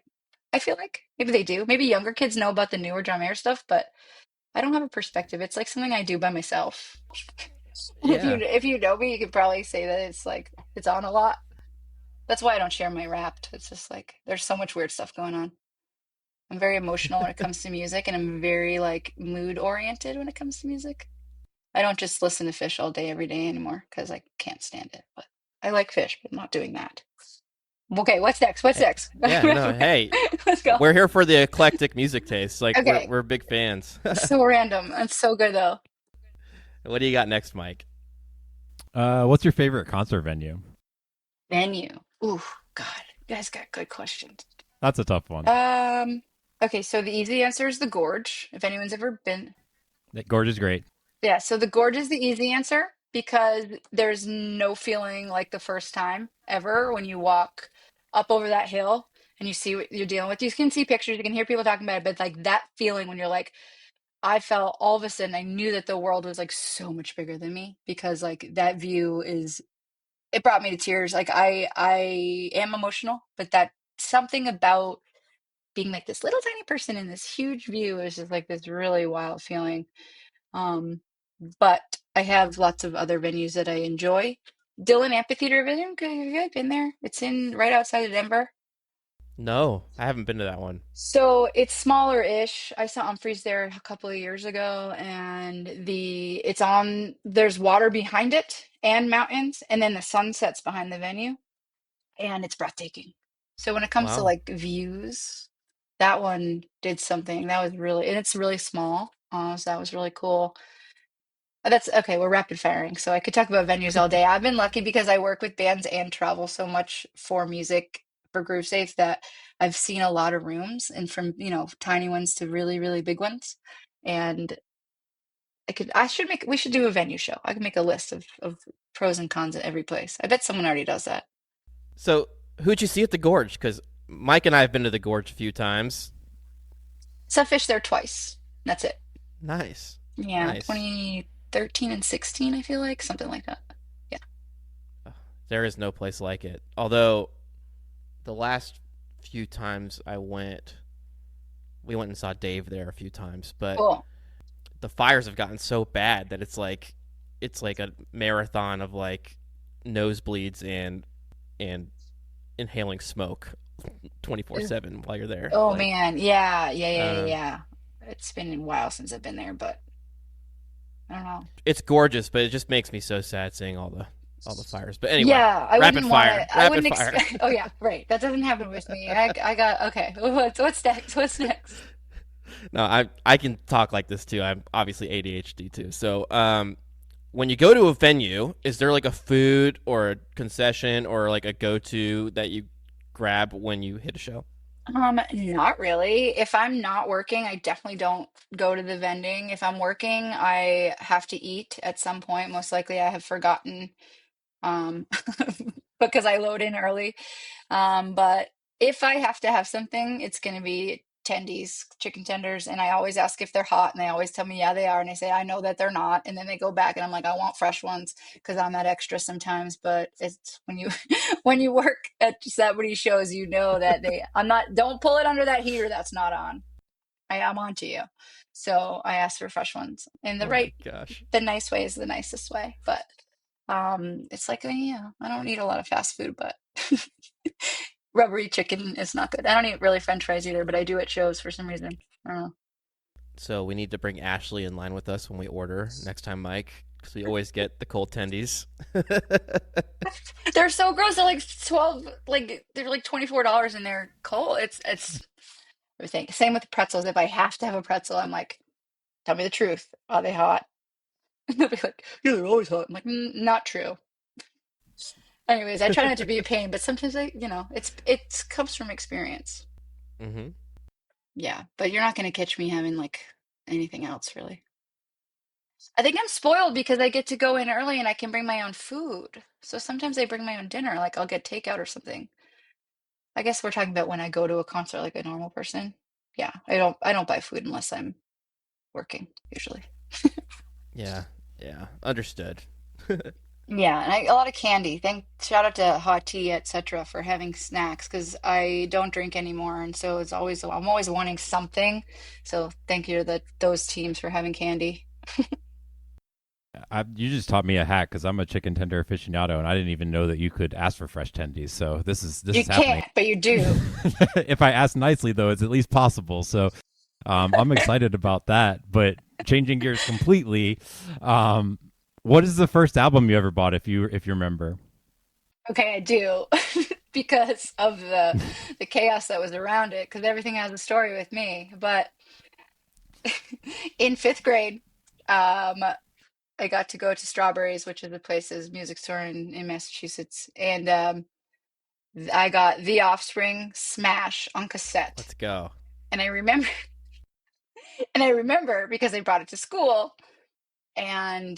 [SPEAKER 3] I feel like maybe they do. Maybe younger kids know about the newer John Mayer stuff, but I don't have a perspective. It's like something I do by myself.
[SPEAKER 4] Yeah,
[SPEAKER 3] If you know me, you could probably say that it's like it's on a lot. That's why I don't share my Wrapped. It's just like there's so much weird stuff going on. I'm very emotional when it comes to music, and I'm very like mood oriented when it comes to music. I don't just listen to Fish all day every day anymore because I can't stand it. But I like Fish, but I'm not doing that. Okay, what's next? What's
[SPEAKER 4] Eh,
[SPEAKER 3] next?
[SPEAKER 4] yeah. No, hey,
[SPEAKER 3] Let's go.
[SPEAKER 4] we're here for the eclectic music taste. Like we're
[SPEAKER 3] Okay,
[SPEAKER 4] we're big fans.
[SPEAKER 3] so random. It's so good though.
[SPEAKER 4] What do you got next, Mike?
[SPEAKER 2] What's your favorite concert venue?
[SPEAKER 3] Venue. Ooh, God, you guys got good questions.
[SPEAKER 2] That's a tough one.
[SPEAKER 3] Um, okay, so the easy answer is the Gorge. If anyone's ever been,
[SPEAKER 2] Gorge is great.
[SPEAKER 3] yeah, so the Gorge is the easy answer because there's no feeling like the first time ever when you walk up over that hill and you see what you're dealing with. You can see pictures, you can hear people talking about it, but like that feeling when you're like, I felt all of a sudden I knew that the world was like so much bigger than me because like that view is it brought me to tears. Like I am emotional, but that something about being like this little tiny person in this huge view is just like this really wild feeling. Um, but I have lots of other venues that I enjoy. Dillon Amphitheater venue, have you guys been there? It's in right outside of Denver.
[SPEAKER 4] No, I haven't been to that one.
[SPEAKER 3] So it's smaller-ish. I saw Humphreys there a couple of years ago, and there's water behind it and mountains, and then the sun sets behind the venue, and it's breathtaking. So when it comes to
[SPEAKER 4] Wow.
[SPEAKER 3] like views, that one did something. That was really, and it's really small. So that was really cool. That's okay. We're rapid firing, so I could talk about venues all day. I've been lucky because I work with bands and travel so much for music for GrooveSafe that I've seen a lot of rooms, and from tiny ones to really really big ones. And we should do a venue show. I could make a list of pros and cons at every place. I bet someone already does that.
[SPEAKER 4] So who'd you see at the Gorge? Because Mike and I have been to the Gorge a few times.
[SPEAKER 3] Sunfish there twice. That's it.
[SPEAKER 4] Nice,
[SPEAKER 3] Yeah,
[SPEAKER 4] nice.
[SPEAKER 3] 2013 and 16, I feel like something like that. Yeah.
[SPEAKER 4] There is no place like it. Although the last few times we went and saw Dave there a few times, but
[SPEAKER 3] Cool.
[SPEAKER 4] the fires have gotten so bad that it's like a marathon of like nosebleeds and inhaling smoke 24/7 while you're there.
[SPEAKER 3] Oh
[SPEAKER 4] Like,
[SPEAKER 3] man, yeah, yeah, yeah, yeah,
[SPEAKER 4] um,
[SPEAKER 3] yeah. It's been a while since I've been there, but I don't know.
[SPEAKER 4] it's gorgeous, but it just makes me so sad seeing all the fires. But anyway,
[SPEAKER 3] Yeah, I
[SPEAKER 4] rapid
[SPEAKER 3] wouldn't want
[SPEAKER 4] fire,
[SPEAKER 3] to. I
[SPEAKER 4] rapid
[SPEAKER 3] wouldn't
[SPEAKER 4] fire.
[SPEAKER 3] expect. Oh yeah, right. That doesn't happen with me. I got okay. What's next? What's next?
[SPEAKER 4] No, I can talk like this too. I'm obviously ADHD too. So, when you go to a venue, is there like a food or a concession or like a go-to that you grab when you hit a show?
[SPEAKER 3] Not really. If I'm not working, I definitely don't go to the vending. If I'm working, I have to eat at some point. Most likely, I have forgotten um because I load in early. But if I have to have something, it's going to be tendies, chicken tenders, and I always ask if they're hot, and they always tell me, yeah, they are, and I say, I know that they're not, and then they go back, and I'm like, I want fresh ones because I'm that extra sometimes. But it's when you when you work at celebrity shows, you know that I'm not. Don't pull it under that heater that's not on. I'm onto you. So I asked for fresh ones. And
[SPEAKER 4] Oh my gosh.
[SPEAKER 3] the nice way is the nicest way. But it's like, yeah, I don't eat a lot of fast food, but rubbery chicken is not good. I don't eat really French fries either, but I do at shows for some reason. I don't know.
[SPEAKER 4] So we need to bring Ashley in line with us when we order next time, Mike, because we always get the cold tendies.
[SPEAKER 3] They're so gross. They're like 12, like they're like $24 and they're cold. It's everything. Same with the pretzels. If I have to have a pretzel, I'm like, tell me the truth. Are they hot? And they'll be like, yeah, they're always hot. I'm like, not true. Anyways, I try not to be a pain, but sometimes it comes from experience.
[SPEAKER 4] Mm-hmm.
[SPEAKER 3] Yeah, but you're not gonna catch me having like anything else really. I think I'm spoiled because I get to go in early and I can bring my own food. So sometimes I bring my own dinner, like I'll get takeout or something. I guess we're talking about when I go to a concert like a normal person. Yeah, I don't buy food unless I'm working usually.
[SPEAKER 4] Yeah. Yeah. Understood.
[SPEAKER 3] Yeah, and a lot of candy. Shout out to Hot Tea, etc. for having snacks because I don't drink anymore, and so I'm always wanting something. So thank you to those teams for having candy.
[SPEAKER 2] You just taught me a hack because I'm a chicken tender aficionado, and I didn't even know that you could ask for fresh tendies. So this
[SPEAKER 3] You
[SPEAKER 2] is happening.
[SPEAKER 3] can't, but you do.
[SPEAKER 2] If I ask nicely, though, it's at least possible. So I'm excited about that. But changing gears completely, what is the first album you ever bought, if you remember?
[SPEAKER 3] Okay, I do because of the chaos that was around it. Because everything has a story with me. But in fifth grade, um, I got to go to Strawberries, which is the place's music store in Massachusetts, and I got The Offspring Smash on cassette.
[SPEAKER 4] Let's go.
[SPEAKER 3] And I remember, and I remember because I brought it to school, and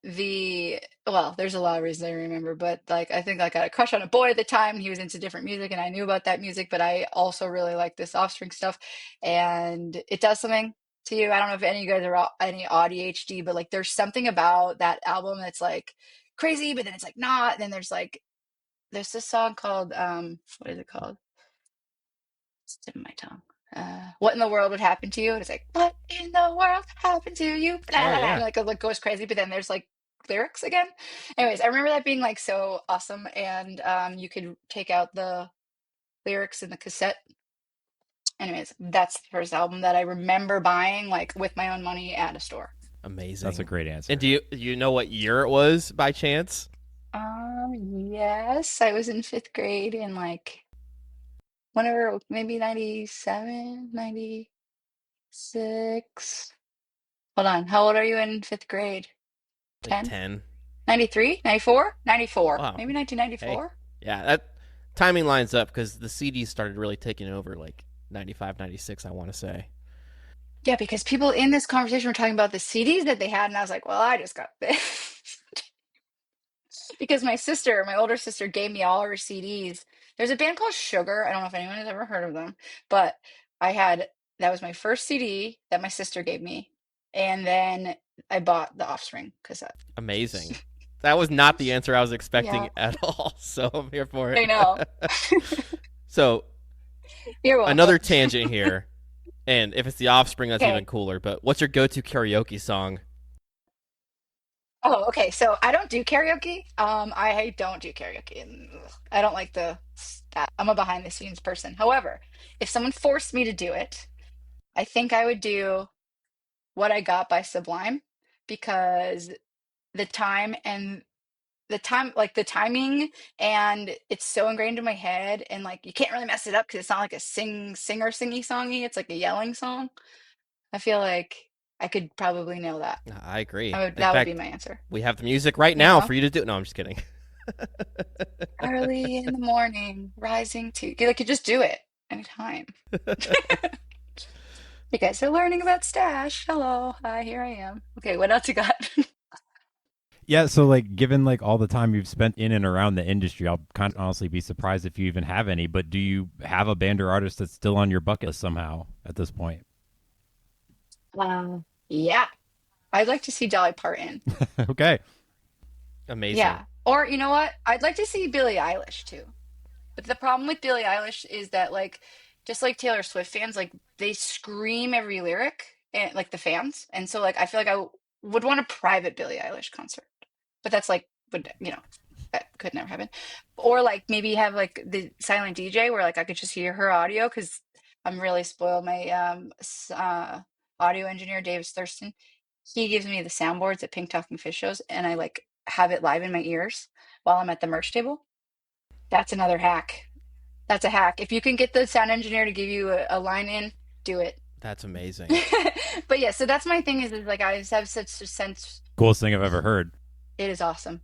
[SPEAKER 3] there's a lot of reasons I remember, but like I think I got a crush on a boy at the time. He was into different music, and I knew about that music, but I also really like this Offspring stuff, and it does something to you. I don't know if any of you guys are any ADHD, but like there's something about that album that's like crazy, but then it's like not. Then there's this song called what is it called? It's in my tongue. What in the world would happen to you? And it's like, what in the world happened to you? Blah,
[SPEAKER 4] Oh
[SPEAKER 3] blah, blah. And
[SPEAKER 4] yeah.
[SPEAKER 3] like it goes crazy, but then there's like lyrics again. Anyways, I remember that being like so awesome, and you could take out the lyrics in the cassette. Anyways, that's the first album that I remember buying like with my own money at a store.
[SPEAKER 2] That's a
[SPEAKER 4] Amazing.
[SPEAKER 2] great
[SPEAKER 4] And
[SPEAKER 2] answer.
[SPEAKER 4] do you know what year it was by chance?
[SPEAKER 3] Yes, I was in fifth grade in like whenever, maybe 97, 96. Hold on. How old are you in fifth grade?
[SPEAKER 4] Like
[SPEAKER 3] 10?
[SPEAKER 4] 10.
[SPEAKER 3] 93? 94? 94.
[SPEAKER 4] Wow.
[SPEAKER 3] Maybe
[SPEAKER 4] Hey.
[SPEAKER 3] 1994?
[SPEAKER 4] Yeah, that timing lines up because the CDs started really taking over like 95, 96, I want to say.
[SPEAKER 3] Yeah, because people in this conversation were talking about the CDs that they had, and I was like, well, I just got this. Because my older sister, gave me all her CDs. There's a band called Sugar. I don't know if anyone has ever heard of them, but that was my first CD that my sister gave me. And then I bought the Offspring cassette.
[SPEAKER 4] Amazing. That was not the answer I was expecting
[SPEAKER 3] Yeah,
[SPEAKER 4] at all. So I'm here for
[SPEAKER 3] I know.
[SPEAKER 4] it. So
[SPEAKER 3] You're welcome.
[SPEAKER 4] another tangent here. And if it's the offspring, that's even
[SPEAKER 3] Okay.
[SPEAKER 4] cooler. But what's your go to karaoke song?
[SPEAKER 3] Oh, okay. So I don't do karaoke. I don't do karaoke, and I don't like that. I'm a behind the scenes person. However, if someone forced me to do it, I think I would do What I Got by Sublime because the time and like the timing, and it's so ingrained in my head, and like you can't really mess it up because it's not like a singer singy songy. It's like a yelling song. I feel like I could probably nail that.
[SPEAKER 4] I agree. In
[SPEAKER 3] That would be
[SPEAKER 4] fact,
[SPEAKER 3] my answer.
[SPEAKER 4] we have the music right
[SPEAKER 3] You
[SPEAKER 4] now
[SPEAKER 3] know?
[SPEAKER 4] for you to do. No, I'm just kidding.
[SPEAKER 3] Early in the morning, rising to you, like you just do it anytime. You guys are learning about Stash. Hello, hi, here I am. Okay, what else you got?
[SPEAKER 2] Yeah, so like given like all the time you've spent in and around the industry, I'll kind of honestly be surprised if you even have any, but do you have a band or artist that's still on your bucket list somehow at this point?
[SPEAKER 3] Yeah, I'd like to see Dolly Parton.
[SPEAKER 2] Okay.
[SPEAKER 4] Amazing.
[SPEAKER 3] Yeah, or you know what? I'd like to see Billie Eilish too. But the problem with Billie Eilish is that like just like Taylor Swift fans, like they scream every lyric, and like the fans. And so like I feel like would want a private Billie Eilish concert. But that's like would that could never happen. Or like maybe have like the silent DJ where like I could just hear her audio because I'm really spoiled. My audio engineer, Davis Thurston, he gives me the soundboards at Pink Talking Fish shows, and I like have it live in my ears while I'm at the merch table. That's another hack. That's a hack. If you can get the sound engineer to give you a line in, do it.
[SPEAKER 4] That's amazing.
[SPEAKER 3] But yeah, so that's my thing is like I just have such a sense.
[SPEAKER 2] Coolest thing I've ever heard.
[SPEAKER 3] It is awesome.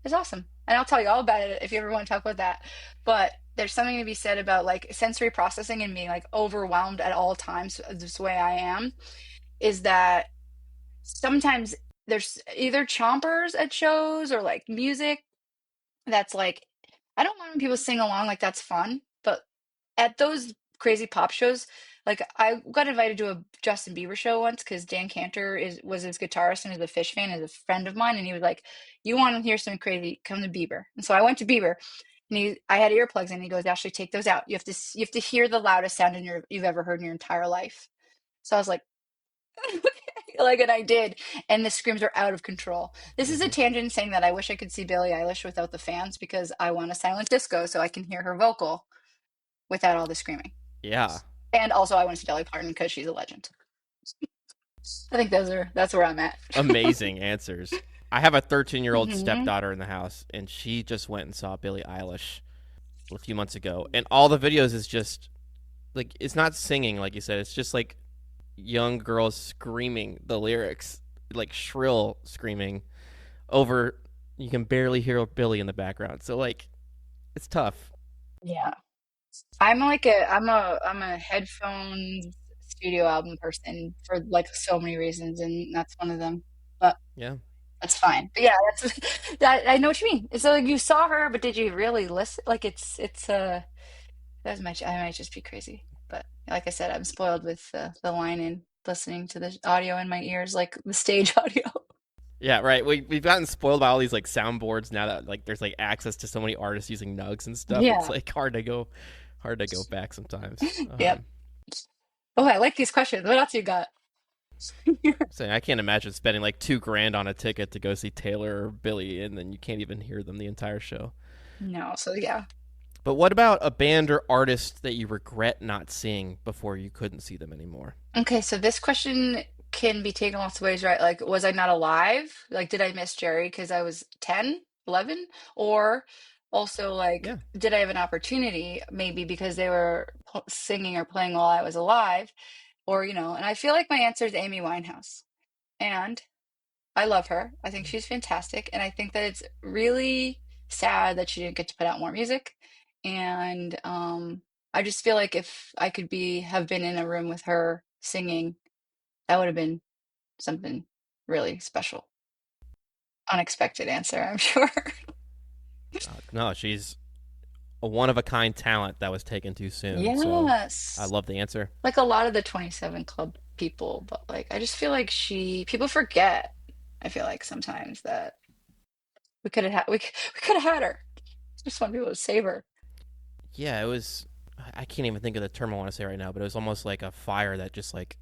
[SPEAKER 3] It's awesome. And I'll tell you all about it if you ever want to talk about that. But there's something to be said about like sensory processing and being like overwhelmed at all times, this way I am, is that sometimes there's either chompers at shows or like music that's like, I don't mind when people sing along, like that's fun. But at those crazy pop shows, like I got invited to a Justin Bieber show once because Dan Cantor was his guitarist and is a Fish fan, is a friend of mine, and he was like, "You want to hear some crazy? Come to Bieber." And so I went to Bieber, and I had earplugs in. And he goes, "Ashley, take those out. You have to hear the loudest sound you've ever heard in your entire life." So I was like, "Okay," like, and I did, and the screams are out of control. This is a
[SPEAKER 4] Mhm.
[SPEAKER 3] tangent saying that I wish I could see Billie Eilish without the fans because I want a silent disco so I can hear her vocal without all the screaming.
[SPEAKER 4] Yeah,
[SPEAKER 3] And also, I want to see Dolly Parton because she's a legend. I think that's where I'm at.
[SPEAKER 4] amazing answers. I have a 13-year-old
[SPEAKER 3] Hmm.
[SPEAKER 4] stepdaughter in the house, and she just went and saw Billie Eilish a few months ago, and all the videos is just like it's not singing like you said. It's just like young girls screaming the lyrics, like shrill screaming over. You can barely hear Billy in the background, so like it's tough.
[SPEAKER 3] Yeah, I'm a headphones studio album person for like so many reasons, and that's one of them. But
[SPEAKER 4] Yeah.
[SPEAKER 3] that's fine. But yeah, that's that. I know what you mean. So like, you saw her, but did you really listen? Like I might just be crazy. But like I said, I'm spoiled with the line and listening to the audio in my ears, like the stage audio.
[SPEAKER 4] Yeah, right. We've gotten spoiled by all these like soundboards now that like there's like access to so many artists using nugs and stuff. It's
[SPEAKER 3] Yeah.
[SPEAKER 4] like hard to go back sometimes.
[SPEAKER 3] Yep. Oh, I like these questions. What else you got?
[SPEAKER 4] So I can't imagine spending like 2 grand on a ticket to go see Taylor or Billy, and then you can't even hear them the entire show.
[SPEAKER 3] No, so yeah.
[SPEAKER 4] But what about a band or artist that you regret not seeing before you couldn't see them anymore?
[SPEAKER 3] Okay, so this question can be taken lots of ways, right? Like, was I not alive? Like, did I miss Jerry because I was 10, 11? Or also, like,
[SPEAKER 4] Yeah.
[SPEAKER 3] did I have an opportunity maybe because they were singing or playing while I was alive? Or, and I feel like my answer is Amy Winehouse. And I love her. I think she's fantastic. And I think that it's really sad that she didn't get to put out more music. And I just feel like if I could have been in a room with her singing, that would have been something really special. Unexpected answer, I'm sure.
[SPEAKER 4] No, she's a one of a kind talent that was taken too soon. So I
[SPEAKER 3] Yes.
[SPEAKER 4] love the answer.
[SPEAKER 3] Like a lot of the 27 Club people, but like I just feel like people forget. I feel like sometimes that we could have had her. Just want people to save her.
[SPEAKER 4] Yeah, it was. I can't even think of the term I want to say right now, but it was almost like a fire that just like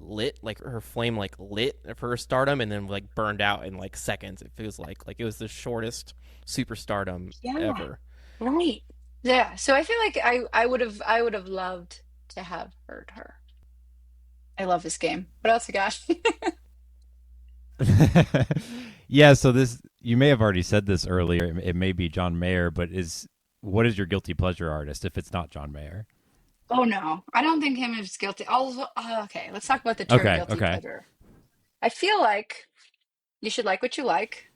[SPEAKER 4] lit, like her flame like lit for her stardom, and then like burned out in like seconds. It feels like it was the shortest superstardom
[SPEAKER 3] Yeah,
[SPEAKER 4] ever.
[SPEAKER 3] right. Yeah. So I feel like I would have loved to have heard her. I love this game. What else you got?
[SPEAKER 2] Yeah, so this you may have already said this earlier. It may be John Mayer, but is what is your guilty pleasure artist if it's not John Mayer?
[SPEAKER 3] Oh no, I don't think him is guilty. Also, okay, let's talk about the term
[SPEAKER 2] Okay,
[SPEAKER 3] guilty
[SPEAKER 2] okay.
[SPEAKER 3] pleasure. I feel like you should like what you like,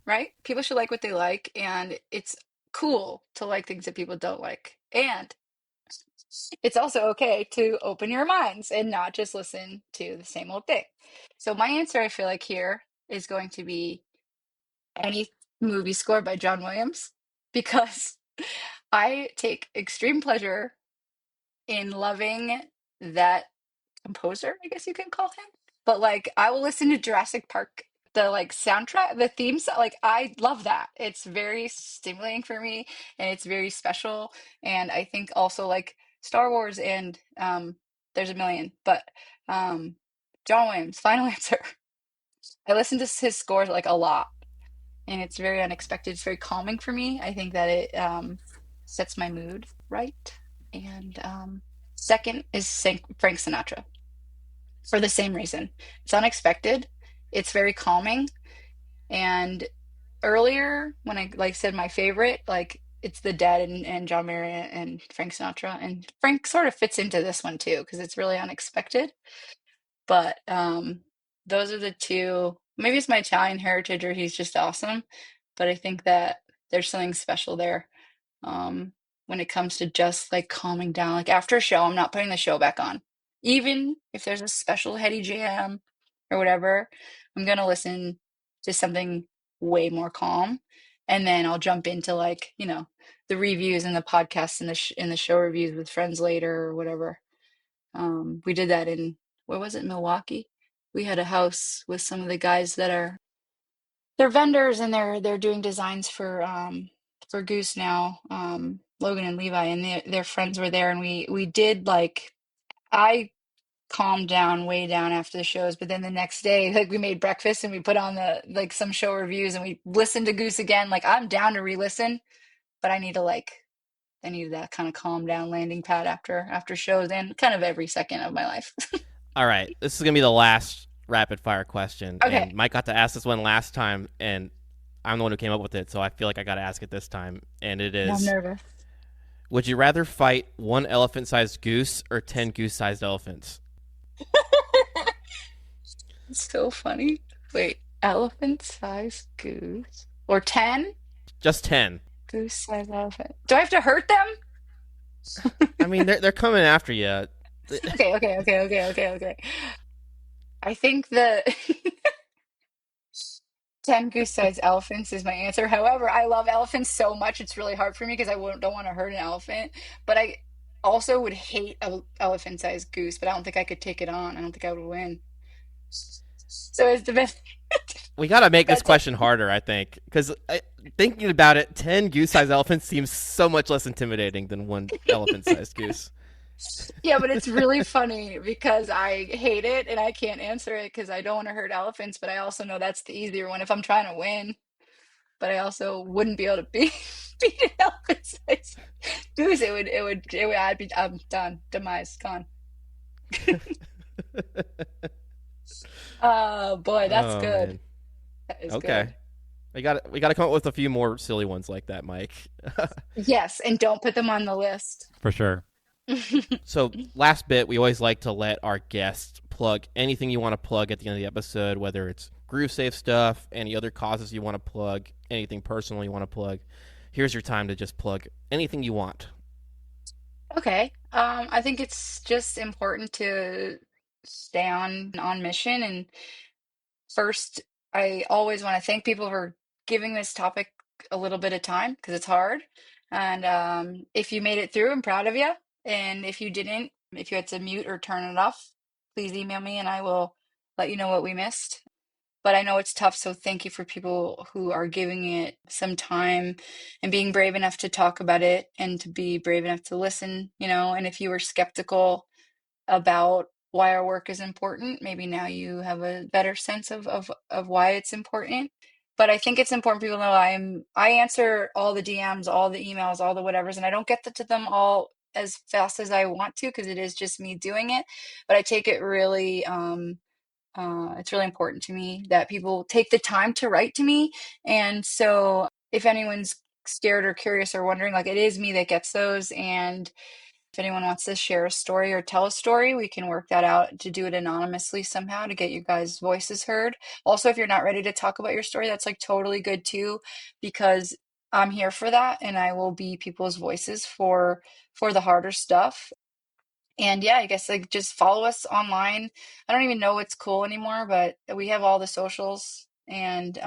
[SPEAKER 3] right? People should like what they like, and it's cool to like things that people don't like. And it's also okay to open your minds and not just listen to the same old thing. So my answer, I feel like here is going to be any movie score by John Williams because I take extreme pleasure in loving that composer, I guess you can call him. But like I will listen to Jurassic Park, the like soundtrack, the theme song, like I love that. It's very stimulating for me and it's very special. And I think also like Star Wars and there's a million, but John Williams, final answer. I listen to his scores like a lot, and it's very unexpected. It's very calming for me. I think that it sets my mood right. And second is Frank Sinatra for the same reason. It's unexpected. It's very calming. And earlier, when I like said my favorite, like it's the Dead and John Mayer and Frank Sinatra, and Frank sort of fits into this one too because it's really unexpected. But those are the two. Maybe it's my Italian heritage or he's just awesome. But I think that there's something special there when it comes to just like calming down. Like after a show, I'm not putting the show back on. Even if there's a special heady jam or whatever, I'm gonna listen to something way more calm. And then I'll jump into like, the reviews and the podcasts and the show reviews with friends later or whatever. We did that in, where was it, Milwaukee? We had a house with some of the guys that they're vendors and they're doing designs for Goose now, Logan and Levi, and their friends were there, and we did like, I calmed down way down after the shows, but then the next day, like we made breakfast and we put on the like some show reviews and we listened to Goose again. Like I'm down to re-listen, but I need that kind of calm down landing pad after shows and kind of every second of my life.
[SPEAKER 4] All right, this is gonna be the last rapid fire question,
[SPEAKER 3] Okay.
[SPEAKER 4] and Mike got to ask this one last time, and I'm the one who came up with it, so I feel like I got to ask it this time. And it
[SPEAKER 3] I'm
[SPEAKER 4] is:
[SPEAKER 3] nervous.
[SPEAKER 4] would you rather fight one elephant-sized goose or 10 goose-sized elephants?
[SPEAKER 3] It's so funny. Wait, elephant-sized goose or 10
[SPEAKER 4] Just 10.
[SPEAKER 3] goose-sized elephant? Do I have to hurt them?
[SPEAKER 4] I mean, they're coming after you.
[SPEAKER 3] Okay. I think the 10 goose-sized elephants is my answer. However, I love elephants so much, it's really hard for me because don't want to hurt an elephant. But I also would hate a elephant-sized goose, but I don't think I could take it on. I don't think I would win. So it's the best.
[SPEAKER 4] We got to make this
[SPEAKER 3] That's it.
[SPEAKER 4] question harder, I think, because thinking about it, 10 goose-sized elephants seems so much less intimidating than one elephant-sized goose.
[SPEAKER 3] Yeah, but it's really funny because I hate it and I can't answer it because I don't want to hurt elephants, but I also know that's the easier one if I'm trying to win. But I also wouldn't be able to beat an elephant-sized goose. I'm done. Demise, gone. Oh boy, that's
[SPEAKER 4] Oh,
[SPEAKER 3] good.
[SPEAKER 4] man.
[SPEAKER 3] That is
[SPEAKER 4] Okay. We got to come up with a few more silly ones like that, Mike.
[SPEAKER 3] good. Yes, and don't put them on the list.
[SPEAKER 2] For sure.
[SPEAKER 4] So, last bit, we always like to let our guests plug anything you want to plug at the end of the episode, whether it's GrooveSafe stuff, any other causes you want to plug, anything personal you want to plug. Here's your time to just plug anything you want.
[SPEAKER 3] Okay. I think it's just important to stay on mission. And first, I always want to thank people for giving this topic a little bit of time because it's hard. And if you made it through, I'm proud of you. And if you didn't, if you had to mute or turn it off, please email me and I will let you know what we missed. But I know it's tough, so thank you for people who are giving it some time and being brave enough to talk about it and to be brave enough to listen, and if you were skeptical about why our work is important, maybe now you have a better sense of why it's important. But I think it's important people know I answer all the DMs, all the emails, all the whatevers, and I don't get to them all as fast as I want to because it is just me doing it. But I take it really it's really important to me that people take the time to write to me. And so if anyone's scared or curious or wondering, like it is me that gets those. And if anyone wants to share a story or tell a story, we can work that out to do it anonymously somehow to get you guys' voices heard. Also, if you're not ready to talk about your story, that's like totally good too, because I'm here for that and I will be people's voices for the harder stuff. And yeah, I guess like just follow us online. I don't even know what's cool anymore, but we have all the socials. And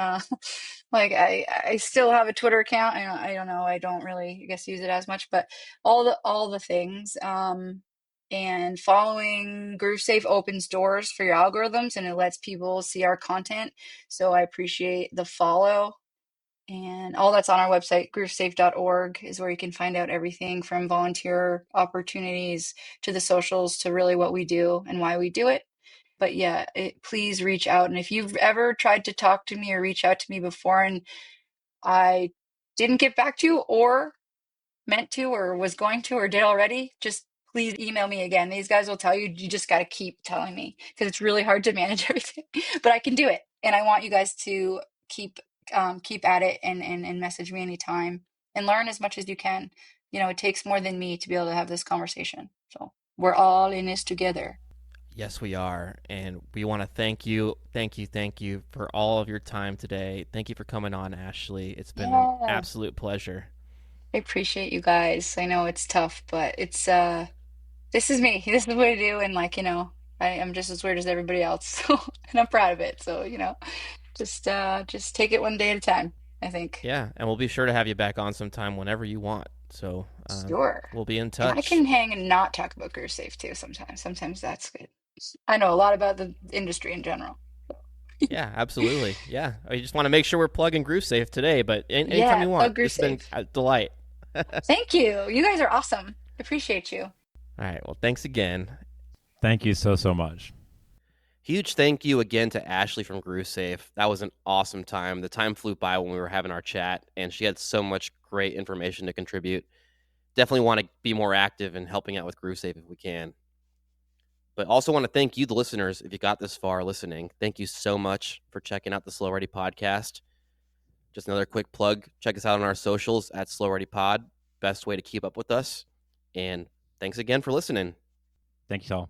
[SPEAKER 3] like I still have a Twitter account, and I don't know, I don't really, I guess, use it as much, but all the things. And following GrooveSafe opens doors for your algorithms and it lets people see our content. So I appreciate the follow. And all that's on our website. GrooveSafe.org is where you can find out everything from volunteer opportunities to the socials to really what we do and why we do it. But yeah, please reach out. And if you've ever tried to talk to me or reach out to me before and I didn't get back to you, or meant to, or was going to, or did already, just please email me again. These guys will tell you, you just got to keep telling me because it's really hard to manage everything, but I can do it. And I want you guys to keep at it and message me anytime and learn as much as you can. You know, it takes more than me to be able to have this conversation. So we're all in this together.
[SPEAKER 4] Yes, we are. And we want to thank you for all of your time today. Thank you for coming on, Ashley. It's been an
[SPEAKER 3] Yeah,
[SPEAKER 4] absolute pleasure.
[SPEAKER 3] I appreciate you guys. I know it's tough, but it's this is me. This is what I do, and like, you know, I am just as weird as everybody else. So, and I'm proud of it. So, you know, just take it one day at a time, I think.
[SPEAKER 4] Yeah, and we'll be sure to have you back on sometime whenever you want. So
[SPEAKER 3] Sure.
[SPEAKER 4] we'll be in
[SPEAKER 3] And I
[SPEAKER 4] touch.
[SPEAKER 3] can hang and not talk about GrooveSafe too sometimes. Sometimes that's good. I know a lot about the industry in general.
[SPEAKER 4] Yeah, absolutely. Yeah, I just want to make sure we're plugging GrooveSafe today, but anytime
[SPEAKER 3] Yeah,
[SPEAKER 4] you want.
[SPEAKER 3] plug
[SPEAKER 4] This has been
[SPEAKER 3] GrooveSafe.
[SPEAKER 4] a delight. All
[SPEAKER 3] Thank you. You guys are awesome. Appreciate you.
[SPEAKER 4] right, well, thanks again.
[SPEAKER 2] Thank you so much.
[SPEAKER 1] Huge thank you again to Ashley from GrooveSafe. That was an awesome time. The time flew by when we were having our chat, and she had so much great information to contribute. Definitely want to be more active in helping out with GrooveSafe if we can. But also want to thank you, the listeners, if you got this far listening. Thank you so much for checking out the Slow Ready podcast. Just another quick plug. Check us out on our socials at Slow Ready Pod. Best way to keep up with us. And thanks again for listening.
[SPEAKER 2] Thank you all.